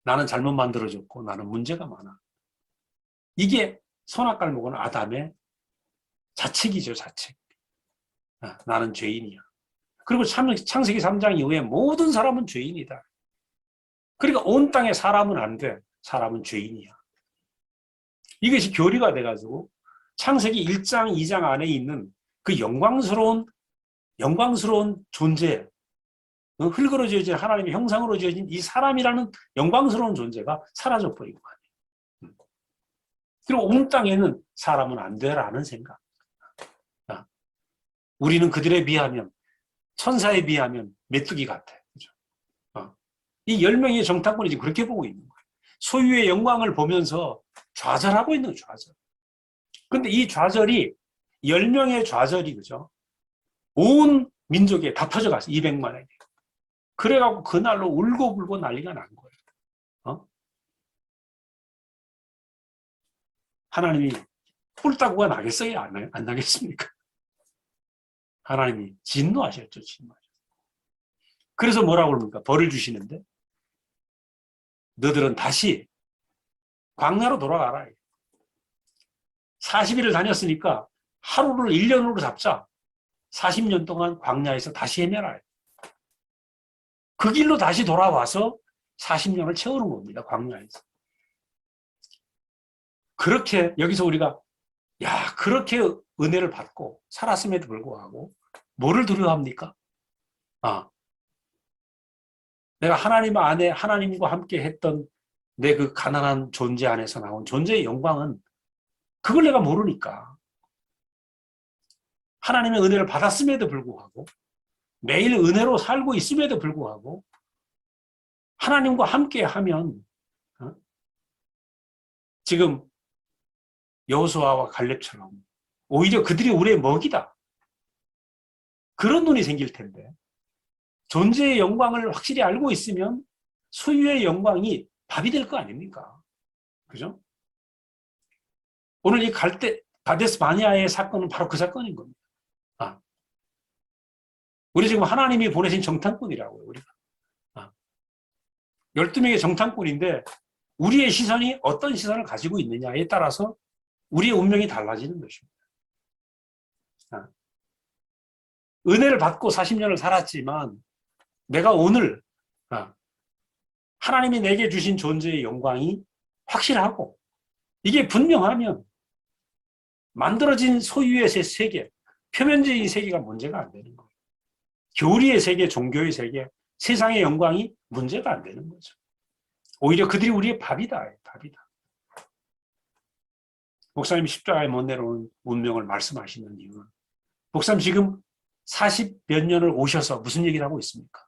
나는 잘못 만들어졌고 나는 문제가 많아. 이게 선악과를 먹은 아담의 자책이죠, 자책. 나는 죄인이야. 그리고 창세기 3장 이후에 모든 사람은 죄인이다. 그러니까 온 땅에 사람은 안 돼. 사람은 죄인이야. 이것이 교리가 돼가지고 창세기 1장, 2장 안에 있는 그 영광스러운 존재, 흙으로 지어진 하나님의 형상으로 지어진 이 사람이라는 영광스러운 존재가 사라져버린 거 아니에요. 그리고 온 땅에는 사람은 안 돼라는 생각. 우리는 그들에 비하면, 천사에 비하면 메뚜기 같아. 그죠? 이 10명의 정탐꾼이 지금 그렇게 보고 있는 거예요. 소유의 영광을 보면서 좌절하고 있는 거예요, 좌절. 근데 이 좌절이 10명의 좌절이, 그죠? 온 민족에 다 터져갔어, 200만에게. 그래갖고 그날로 울고불고 난리가 난 거예요. 하나님이 뿔따구가 나겠어요? 안 나겠습니까? 하나님이 진노하셨죠, 진노하셨죠. 그래서 뭐라고 그럽니까? 벌을 주시는데, 너들은 다시 광야로 돌아가라. 40일을 다녔으니까 하루를 1년으로 잡자. 40년 동안 광야에서 다시 헤매라. 그 길로 다시 돌아와서 40년을 채우는 겁니다, 광야에서. 그렇게 여기서 우리가 그렇게 은혜를 받고 살았음에도 불구하고 뭐를 두려워합니까? 내가 하나님 안에 하나님과 함께 했던 내 그 가난한 존재 안에서 나온 존재의 영광은 그걸 내가 모르니까 하나님의 은혜를 받았음에도 불구하고 매일 은혜로 살고 있음에도 불구하고 하나님과 함께 하면 지금 여호수아와 갈렙처럼 오히려 그들이 우리의 먹이다. 그런 눈이 생길 텐데 존재의 영광을 확실히 알고 있으면 소유의 영광이 밥이 될 거 아닙니까? 그죠? 오늘 이 가데스 바네아의 사건은 바로 그 사건인 겁니다. 우리 지금 하나님이 보내신 정탐꾼이라고요, 우리가. 12명의 정탐꾼인데 우리의 시선이 어떤 시선을 가지고 있느냐에 따라서 우리의 운명이 달라지는 것입니다. 은혜를 받고 40년을 살았지만 내가 오늘 하나님이 내게 주신 존재의 영광이 확실하고 이게 분명하면 만들어진 소유의 세계, 표면적인 세계가 문제가 안 되는 거예요. 교리의 세계, 종교의 세계, 세상의 영광이 문제가 안 되는 거죠. 오히려 그들이 우리의 밥이다. 목사님이 십자가에 못 내려온 운명을 말씀하시는 이유는 목사님 지금 40몇 년을 오셔서 무슨 얘기를 하고 있습니까?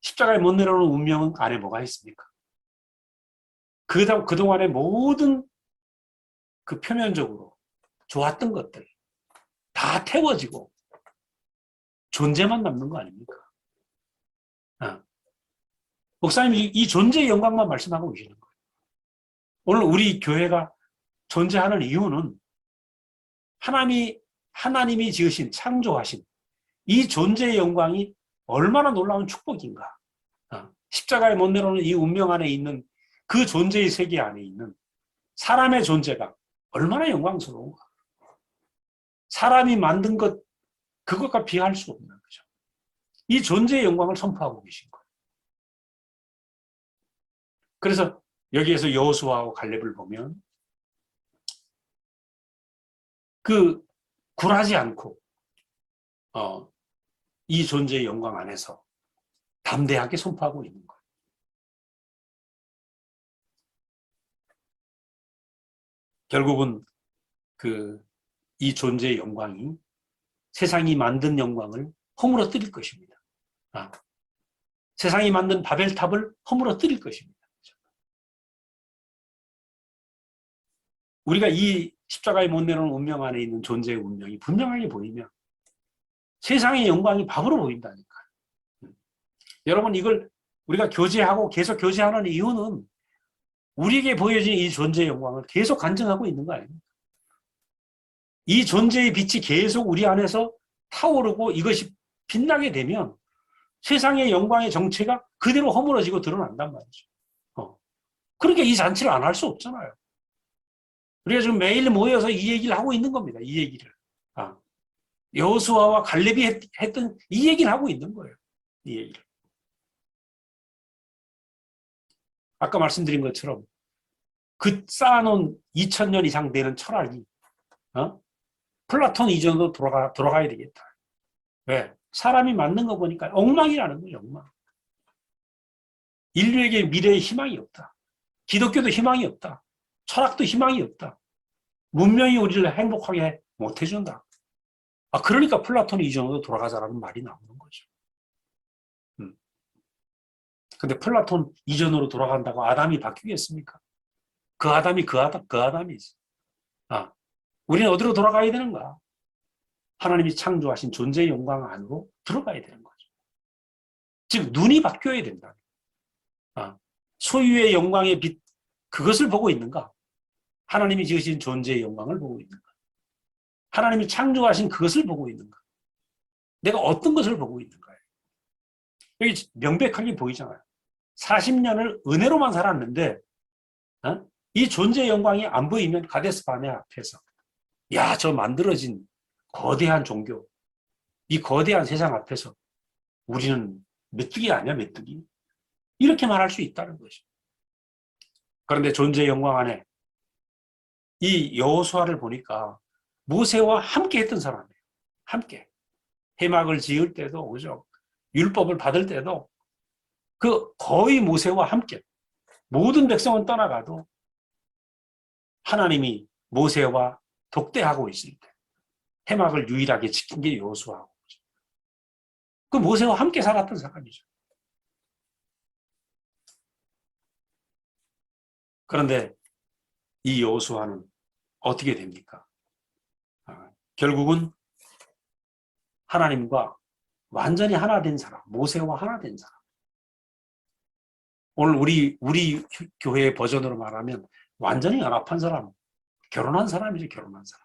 십자가에 못 내려오는 운명은 안에 뭐가 있습니까? 그동안의 모든 그 표면적으로 좋았던 것들 다 태워지고 존재만 남는 거 아닙니까? 목사님이 이 존재의 영광만 말씀하고 계시는 거예요. 오늘 우리 교회가 존재하는 이유는 하나님이 지으신, 창조하신 이 존재의 영광이 얼마나 놀라운 축복인가. 십자가에 못 내려오는 이 운명 안에 있는 그 존재의 세계 안에 있는 사람의 존재가 얼마나 영광스러운가. 사람이 만든 것, 그것과 비할 수 없는 거죠. 이 존재의 영광을 선포하고 계신 거예요. 그래서 여기에서 여호수아와 갈렙을 보면 굴하지 않고 이 존재의 영광 안에서 담대하게 선포하고 있는 거예요. 결국은 이 존재의 영광이 세상이 만든 영광을 허물어뜨릴 것입니다. 세상이 만든 바벨탑을 허물어뜨릴 것입니다. 우리가 이 십자가에 못 내놓은 운명 안에 있는 존재의 운명이 분명하게 보이면 세상의 영광이 밥으로 보인다니까. 여러분, 이걸 우리가 교제하고 계속 교제하는 이유는 우리에게 보여진 이 존재의 영광을 계속 간증하고 있는 거 아닙니까? 이 존재의 빛이 계속 우리 안에서 타오르고 이것이 빛나게 되면 세상의 영광의 정체가 그대로 허물어지고 드러난단 말이죠. 그러니까 이 잔치를 안 할 수 없잖아요. 우리가 지금 매일 모여서 이 얘기를 하고 있는 겁니다. 이 얘기를. 여호수아와 갈렙이 했던 이 얘기를 하고 있는 거예요. 이 얘기를. 아까 말씀드린 것처럼 그 쌓아놓은 2000년 이상 되는 철학이 플라톤 이전으로 돌아가야 되겠다. 왜? 사람이 만든 거 보니까 엉망이라는 거예요. 엉망. 인류에게 미래에 희망이 없다. 기독교도 희망이 없다. 철학도 희망이 없다. 문명이 우리를 행복하게 못 해준다. 그러니까 플라톤 이전으로 돌아가자라는 말이 나오는 거죠. 근데 플라톤 이전으로 돌아간다고 아담이 바뀌겠습니까? 그 아담이 그 아담이지. 우리는 어디로 돌아가야 되는가? 하나님이 창조하신 존재의 영광 안으로 들어가야 되는 거죠. 즉 눈이 바뀌어야 된다. 소유의 영광의 빛, 그것을 보고 있는가? 하나님이 지으신 존재의 영광을 보고 있는가? 하나님이 창조하신 그것을 보고 있는가? 내가 어떤 것을 보고 있는가요? 여기 명백하게 보이잖아요. 40년을 은혜로만 살았는데 이 존재의 영광이 안 보이면 가데스 바네 앞에서 저 만들어진 거대한 종교, 이 거대한 세상 앞에서 우리는 메뚜기 아니야, 메뚜기? 이렇게 말할 수 있다는 것이죠. 그런데 존재의 영광 안에 이 여호수아를 보니까 모세와 함께 했던 사람이에요. 함께. 해막을 지을 때도, 그죠? 율법을 받을 때도 거의 모세와 함께. 모든 백성은 떠나가도 하나님이 모세와 독대하고 있을 때 해막을 유일하게 지킨 게 여호수아고. 그 모세와 함께 살았던 사람이죠. 그런데 이 여호수아는 어떻게 됩니까? 결국은 하나님과 완전히 하나 된 사람, 모세와 하나 된 사람. 오늘 우리 교회의 버전으로 말하면 완전히 연합한 사람, 결혼한 사람이죠, 결혼한 사람.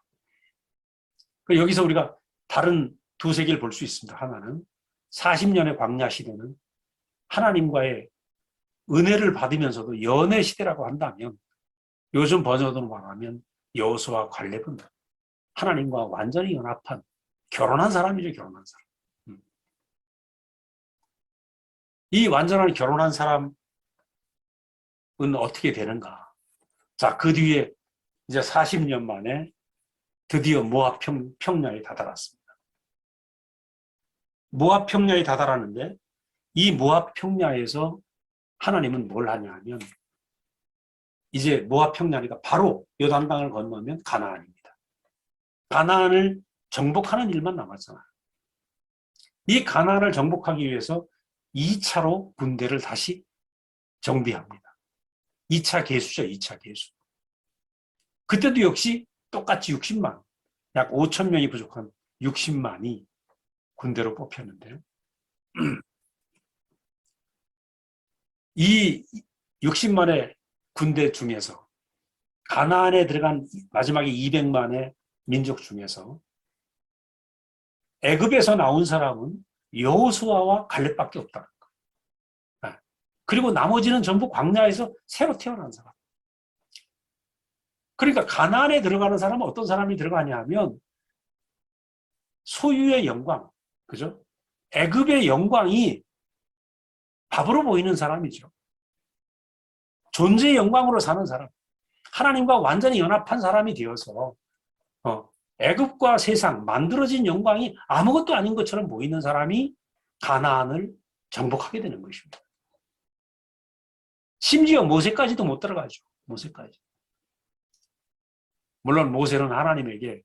여기서 우리가 다른 두 세계를 볼 수 있습니다. 하나는 40년의 광야 시대는 하나님과의 은혜를 받으면서도 연애 시대라고 한다면 요즘 버전으로 말하면 여호수아와 갈렙은 하나님과 완전히 연합한 결혼한 사람이죠, 결혼한 사람. 이 완전한 결혼한 사람은 어떻게 되는가? 자, 그 뒤에 이제 40년 만에 드디어 모압 평야에 다다랐습니다. 모압 평야에 다다랐는데 이 모압 평야에서 하나님은 뭘 하냐면 이제 모압 평야니까 바로 요단강을 건너면 가나안입니다. 가나안을 정복하는 일만 남았잖아요. 이 가나안을 정복하기 위해서 2차로 군대를 다시 정비합니다. 2차 개수죠, 2차 개수. 그때도 역시 똑같이 60만, 약 5천 명이 부족한 60만이 군대로 뽑혔는데요. 이 60만의 군대 중에서 가나안에 들어간 마지막에 200만의 민족 중에서 애굽에서 나온 사람은 여호수아와 갈렙밖에 없다는 거예요. 그리고 나머지는 전부 광야에서 새로 태어난 사람. 그러니까 가나안에 들어가는 사람은 어떤 사람이 들어가냐 하면 소유의 영광, 그죠? 애굽의 영광이 밥으로 보이는 사람이죠. 존재의 영광으로 사는 사람. 하나님과 완전히 연합한 사람이 되어서 애굽과 세상, 만들어진 영광이 아무것도 아닌 것처럼 보이는 사람이 가나안을 정복하게 되는 것입니다. 심지어 모세까지도 못 들어가죠. 모세까지. 물론 모세는 하나님에게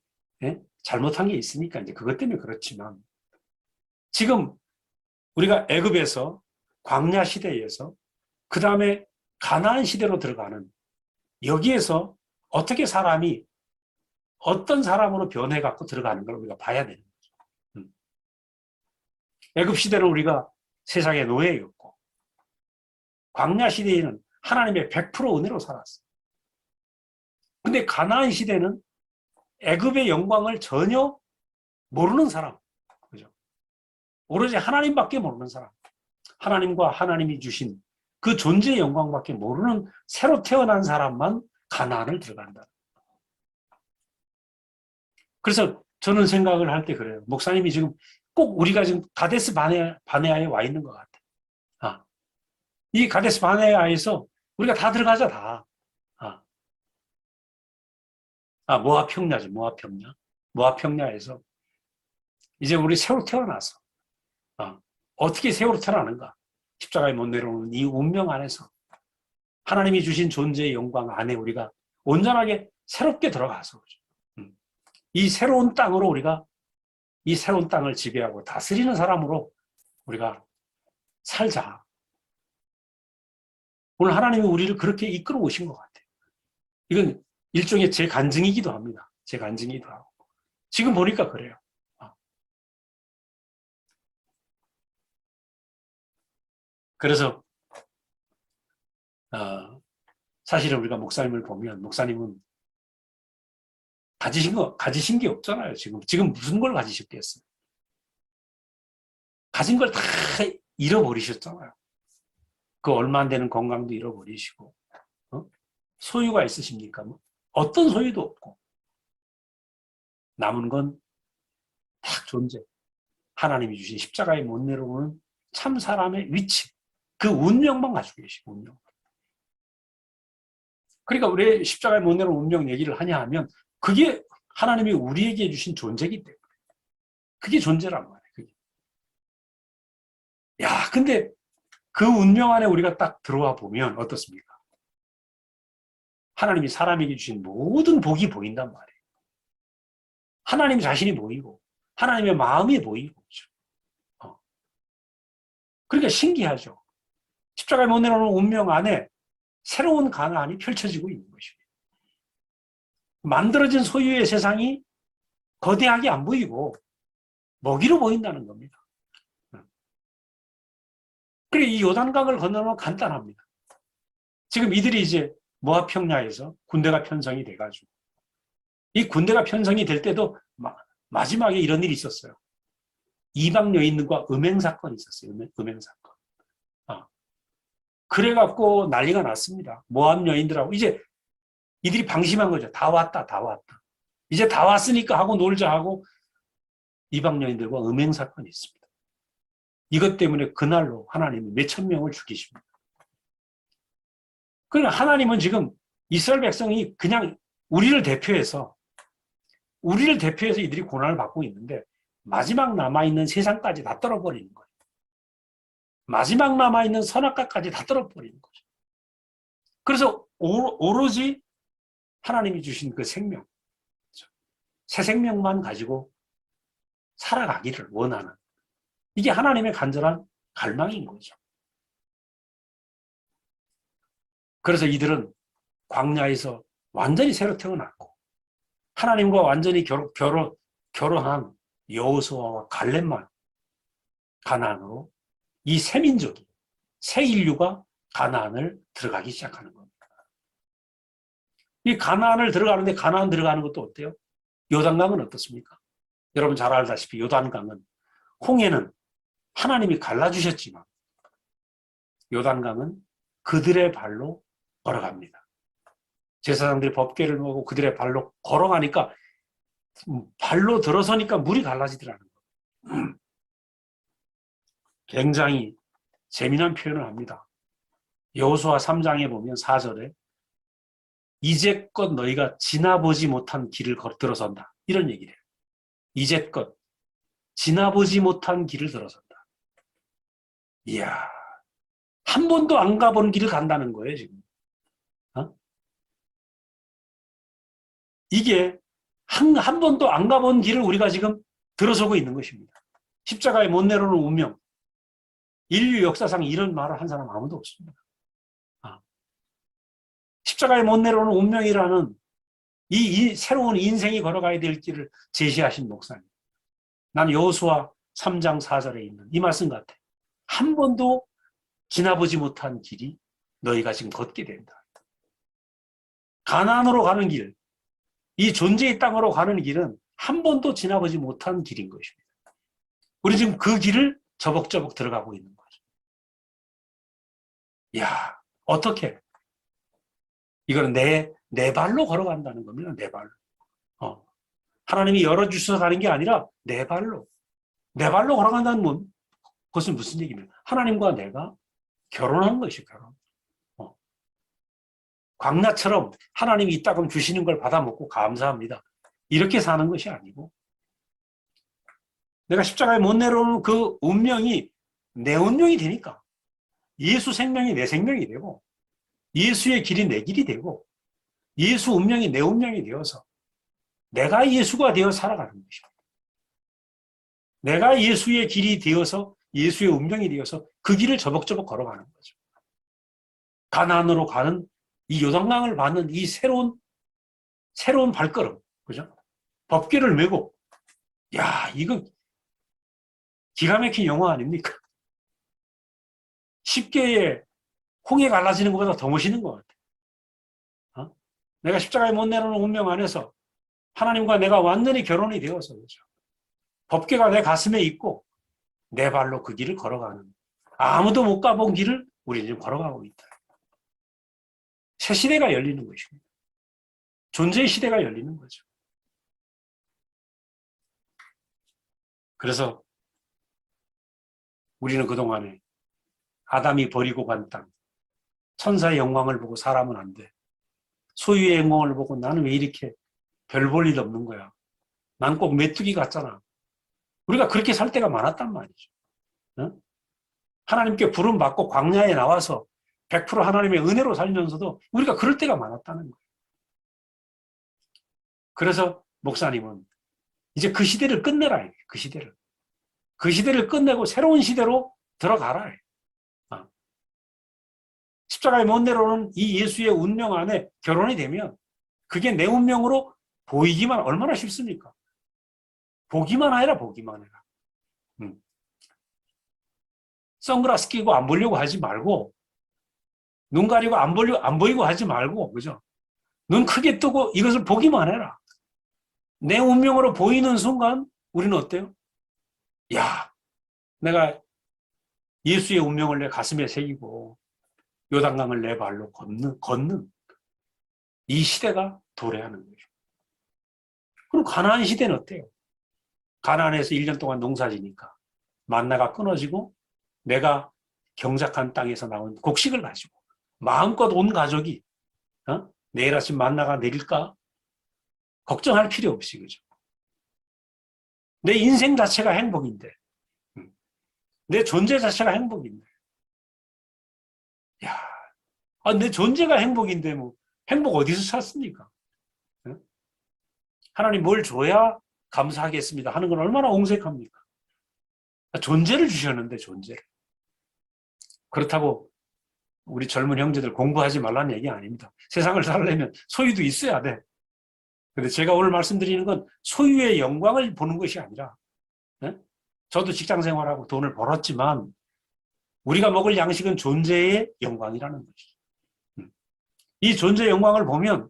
잘못한 게 있으니까 이제 그것 때문에 그렇지만 지금 우리가 애굽에서 광야 시대에서 그 다음에 가나안 시대로 들어가는 여기에서 어떻게 사람이 어떤 사람으로 변해갖고 들어가는 걸 우리가 봐야 되는 거죠. 애굽 시대는 우리가 세상의 노예였고, 광야 시대에는 하나님의 100% 은혜로 살았어요. 근데 가나안 시대는 애굽의 영광을 전혀 모르는 사람, 그죠? 오로지 하나님밖에 모르는 사람, 하나님과 하나님이 주신 그 존재의 영광밖에 모르는 새로 태어난 사람만 가나안을 들어간다. 그래서 저는 생각을 할 때 그래요. 목사님이 지금 꼭 우리가 지금 가데스 바네아에 와 있는 것 같아요. 이 가데스 바네아에서 우리가 다 들어가자, 다. 모압 평야죠, 모압 평야. 모압 평야에서 이제 우리 새로 태어나서 어떻게 새로 태어나는가? 십자가에 못 내려오는 이 운명 안에서 하나님이 주신 존재의 영광 안에 우리가 온전하게 새롭게 들어가서 이 새로운 땅으로 우리가 이 새로운 땅을 지배하고 다스리는 사람으로 우리가 살자. 오늘 하나님이 우리를 그렇게 이끌어 오신 것 같아요. 이건 일종의 제 간증이기도 합니다. 제 간증이기도 하고. 지금 보니까 그래요. 그래서 사실은 우리가 목사님을 보면 목사님은 가지신 게 없잖아요. 지금 무슨 걸 가지셨겠어요? 가진 걸 다 잃어버리셨잖아요. 그 얼마 안 되는 건강도 잃어버리시고, 소유가 있으십니까? 뭐 어떤 소유도 없고 남은 건 딱 존재. 하나님이 주신 십자가에 못 내려오는 참 사람의 위치, 그 운명만 가지고 계시고 운명. 그러니까 왜 십자가에 못 내려오는 운명 얘기를 하냐 하면 그게 하나님이 우리에게 주신 존재이기 때문에. 그게 존재란 말이에요. 그게. 야, 근데 그 운명 안에 우리가 딱 들어와 보면 어떻습니까? 하나님이 사람에게 주신 모든 복이 보인단 말이에요. 하나님 자신이 보이고 하나님의 마음이 보이고 그렇죠. 그러니까 신기하죠. 십자가에 못 내려오는 운명 안에 새로운 가나안이 펼쳐지고 있는 것입니다. 만들어진 소유의 세상이 거대하게 안 보이고 먹이로 보인다는 겁니다. 그리고 이 요단강을 건너면 간단합니다. 지금 이들이 이제 모압 평야에서 군대가 편성이 돼가지고 이 군대가 편성이 될 때도 마지막에 이런 일이 있었어요. 이방 여인들과 음행 사건이 있었어요. 음행 사건. 그래갖고 난리가 났습니다. 모압 여인들하고 이제 이들이 방심한 거죠. 다 왔다, 다 왔다. 이제 다 왔으니까 하고 놀자 하고 이방 여인들과 음행 사건이 있습니다. 이것 때문에 그날로 하나님이 몇천 명을 죽이십니다. 그러나 하나님은 지금 이스라엘 백성이 그냥 우리를 대표해서 이들이 고난을 받고 있는데 마지막 남아있는 세상까지 다 떨어버리는 거예요. 마지막 남아있는 선악과까지 다 떨어버리는 거죠. 그래서 오로지 하나님이 주신 그 생명, 새 생명만 가지고 살아가기를 원하는 이게 하나님의 간절한 갈망인 거죠. 그래서 이들은 광야에서 완전히 새로 태어났고 하나님과 완전히 결혼한 여호수아와 갈렙만 가나안으로 이 새 민족이, 새 인류가 가나안을 들어가기 시작하는 겁니다. 이 가나안을 들어가는데 가나안 들어가는 것도 어때요? 요단강은 어떻습니까? 여러분 잘 알다시피 요단강은 홍해는 하나님이 갈라주셨지만 요단강은 그들의 발로 걸어갑니다. 제사장들이 법궤를 놓고 그들의 발로 걸어가니까 발로 들어서니까 물이 갈라지더라는 거예요. 굉장히 재미난 표현을 합니다. 여호수아 3장에 보면 4절에 이제껏 너희가 지나보지 못한 길을 들어선다. 이런 얘기를 해요. 이제껏 지나보지 못한 길을 들어선다. 이야, 한 번도 안 가본 길을 간다는 거예요, 지금. 이게 한 번도 안 가본 길을 우리가 지금 들어서고 있는 것입니다. 십자가에 못 내려오는 운명. 인류 역사상 이런 말을 한 사람 아무도 없습니다. 십자가에 못 내려오는 운명이라는 이 새로운 인생이 걸어가야 될 길을 제시하신 목사님. 난 여호수아 3장 4절에 있는 이 말씀 같아. 한 번도 지나보지 못한 길이 너희가 지금 걷게 된다. 가나안으로 가는 길, 이 존재의 땅으로 가는 길은 한 번도 지나보지 못한 길인 것입니다. 우리 지금 그 길을 저벅저벅 들어가고 있는 거죠. 이야, 어떻게? 이거는 내 발로 걸어간다는 겁니다. 내 발로. 하나님이 열어주셔서 가는 게 아니라 내 발로. 내 발로 걸어간다는 것은 무슨 얘기입니까? 하나님과 내가 결혼한 것이 결혼. 광야처럼 하나님이 이따금 주시는 걸 받아먹고 감사합니다. 이렇게 사는 것이 아니고 내가 십자가에 못 내려오는 그 운명이 내 운명이 되니까 예수 생명이 내 생명이 되고 예수의 길이 내 길이 되고 예수 운명이 내 운명이 되어서 내가 예수가 되어 살아가는 것입니다. 내가 예수의 길이 되어서 예수의 운명이 되어서 그 길을 저벅저벅 걸어가는 거죠. 가나안으로 가는 이 요단강을 받는 이 새로운 발걸음, 그죠? 법궤를 메고, 야, 이거 기가 막힌 영화 아닙니까? 쉽게 홍해 갈라지는 것보다 더 멋있는 것 같아요. 내가 십자가에 못 내려오는 운명 안에서 하나님과 내가 완전히 결혼이 되어서, 그죠? 법궤가 내 가슴에 있고, 내 발로 그 길을 걸어가는, 아무도 못 가본 길을 우리는 지금 걸어가고 있다. 새 시대가 열리는 것입니다. 존재의 시대가 열리는 거죠. 그래서 우리는 그동안에 아담이 버리고 간 땅, 천사의 영광을 보고 사람은 안 돼. 소유의 영광을 보고 나는 왜 이렇게 별 볼 일 없는 거야. 난 꼭 메뚜기 같잖아. 우리가 그렇게 살 때가 많았단 말이죠. 응? 하나님께 부름 받고 광야에 나와서 100% 하나님의 은혜로 살면서도 우리가 그럴 때가 많았다는 거예요. 그래서 목사님은 이제 그 시대를 끝내라. 그 시대를. 그 시대를 끝내고 새로운 시대로 들어가라. 십자가에 못 내려오는 이 예수의 운명 안에 결혼이 되면 그게 내 운명으로 보이기만 얼마나 쉽습니까? 보기만 해라, 보기만 해라. 선글라스 끼고 안 보려고 하지 말고, 눈 가리고 안 보이고 하지 말고, 그죠? 눈 크게 뜨고 이것을 보기만 해라. 내 운명으로 보이는 순간 우리는 어때요? 야, 내가 예수의 운명을 내 가슴에 새기고 요단강을 내 발로 걷는 이 시대가 도래하는 거죠. 그럼 가나안 시대는 어때요? 가나안에서 1년 동안 농사지니까 만나가 끊어지고 내가 경작한 땅에서 나온 곡식을 가지고 마음껏 온 가족이 내일 아침 만나가 내릴까? 걱정할 필요 없이, 그죠? 내 인생 자체가 행복인데, 내 존재 자체가 행복인데, 야, 내 존재가 행복인데 뭐 행복 어디서 찾습니까? 하나님 뭘 줘야 감사하겠습니다 하는 건 얼마나 옹색합니까? 존재를 주셨는데 존재를. 그렇다고 우리 젊은 형제들 공부하지 말라는 얘기 아닙니다. 세상을 살려면 소유도 있어야 돼. 근데 제가 오늘 말씀드리는 건 소유의 영광을 보는 것이 아니라, 저도 직장 생활하고 돈을 벌었지만 우리가 먹을 양식은 존재의 영광이라는 것이죠. 이 존재의 영광을 보면,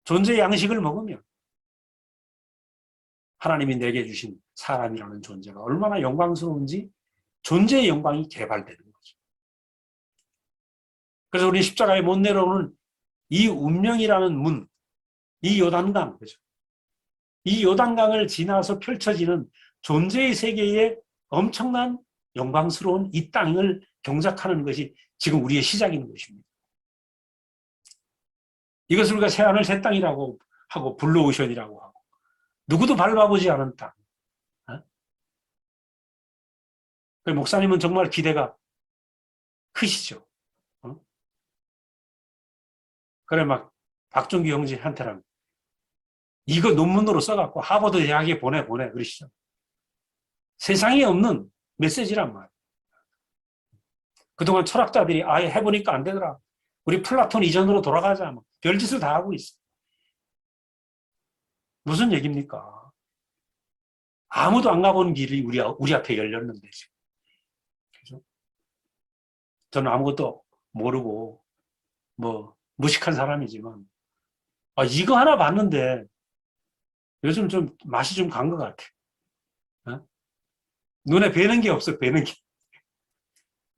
존재의 양식을 먹으면 하나님이 내게 주신 사람이라는 존재가 얼마나 영광스러운지 존재의 영광이 개발되는 거죠. 그래서 우리 십자가에 못 내려오는 이 운명이라는 문, 이 요단강, 그죠? 이 요단강을 지나서 펼쳐지는 존재의 세계에 엄청난 영광스러운 이 땅을 경작하는 것이 지금 우리의 시작인 것입니다. 이것을 우리가 새하늘 새 땅이라고 하고 블루오션이라고 하고 누구도 밟아보지 않은 땅. 목사님은 정말 기대가 크시죠. 그래 막 박종기 형제한테는 이거 논문으로 써갖고 하버드 대학에 보내 그러시죠. 세상에 없는 메시지란 말이에요. 그동안 철학자들이 아예 해보니까 안 되더라. 우리 플라톤 이전으로 돌아가자. 별짓을 다 하고 있어. 무슨 얘기입니까? 아무도 안 가본 길이 우리 앞에 열렸는데, 지금. 그죠? 저는 아무것도 모르고, 무식한 사람이지만, 이거 하나 봤는데, 요즘 좀 맛이 좀 간 것 같아. 어? 눈에 뵈는 게 없어, 뵈는 게.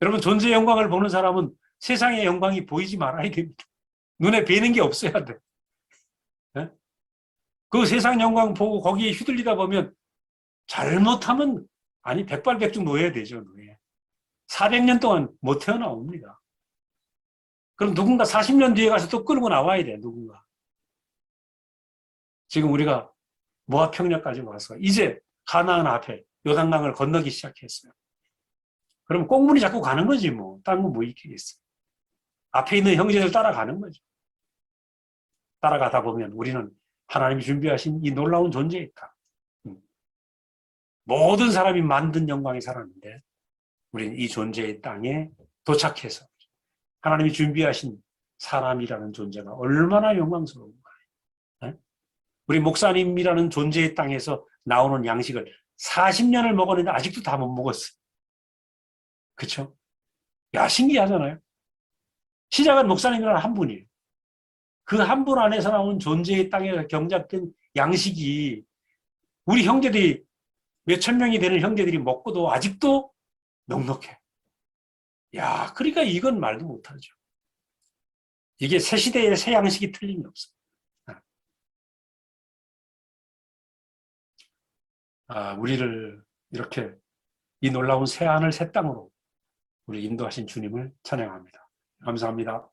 여러분, 존재의 영광을 보는 사람은 세상의 영광이 보이지 말아야 됩니다. 눈에 뵈는 게 없어야 돼. 어? 그 세상 영광 보고 거기에 휘둘리다 보면 잘못하면, 아니, 백발백중 놓여야 되죠, 노예. 400년 동안 못 태어나옵니다. 그럼 누군가 40년 뒤에 가서 또 끌고 나와야 돼, 누군가. 지금 우리가 모압 평야까지 와서 이제 가나안 앞에 요단강을 건너기 시작했어요. 그럼 꽁무니 잡고 가는 거지 뭐. 딴 거 뭐 있겠어. 앞에 있는 형제들 따라가는 거죠. 따라가다 보면 우리는 하나님이 준비하신 이 놀라운 존재에 있다. 모든 사람이 만든 영광에 살았는데 우리는 이 존재의 땅에 도착해서 하나님이 준비하신 사람이라는 존재가 얼마나 영광스러운가. 네? 우리 목사님이라는 존재의 땅에서 나오는 양식을 40년을 먹었는데 아직도 다 못 먹었어. 그렇죠? 야, 신기하잖아요. 시작은 목사님이라는 한 분이에요. 그 한 분 안에서 나온 존재의 땅에서 경작된 양식이 우리 형제들이 몇천 명이 되는 형제들이 먹고도 아직도 넉넉해. 야, 그러니까 이건 말도 못하죠. 이게 새 시대의 새 양식이 틀림이 없어. 우리를 이렇게 이 놀라운 새 하늘 새 땅으로 우리 인도하신 주님을 찬양합니다. 감사합니다.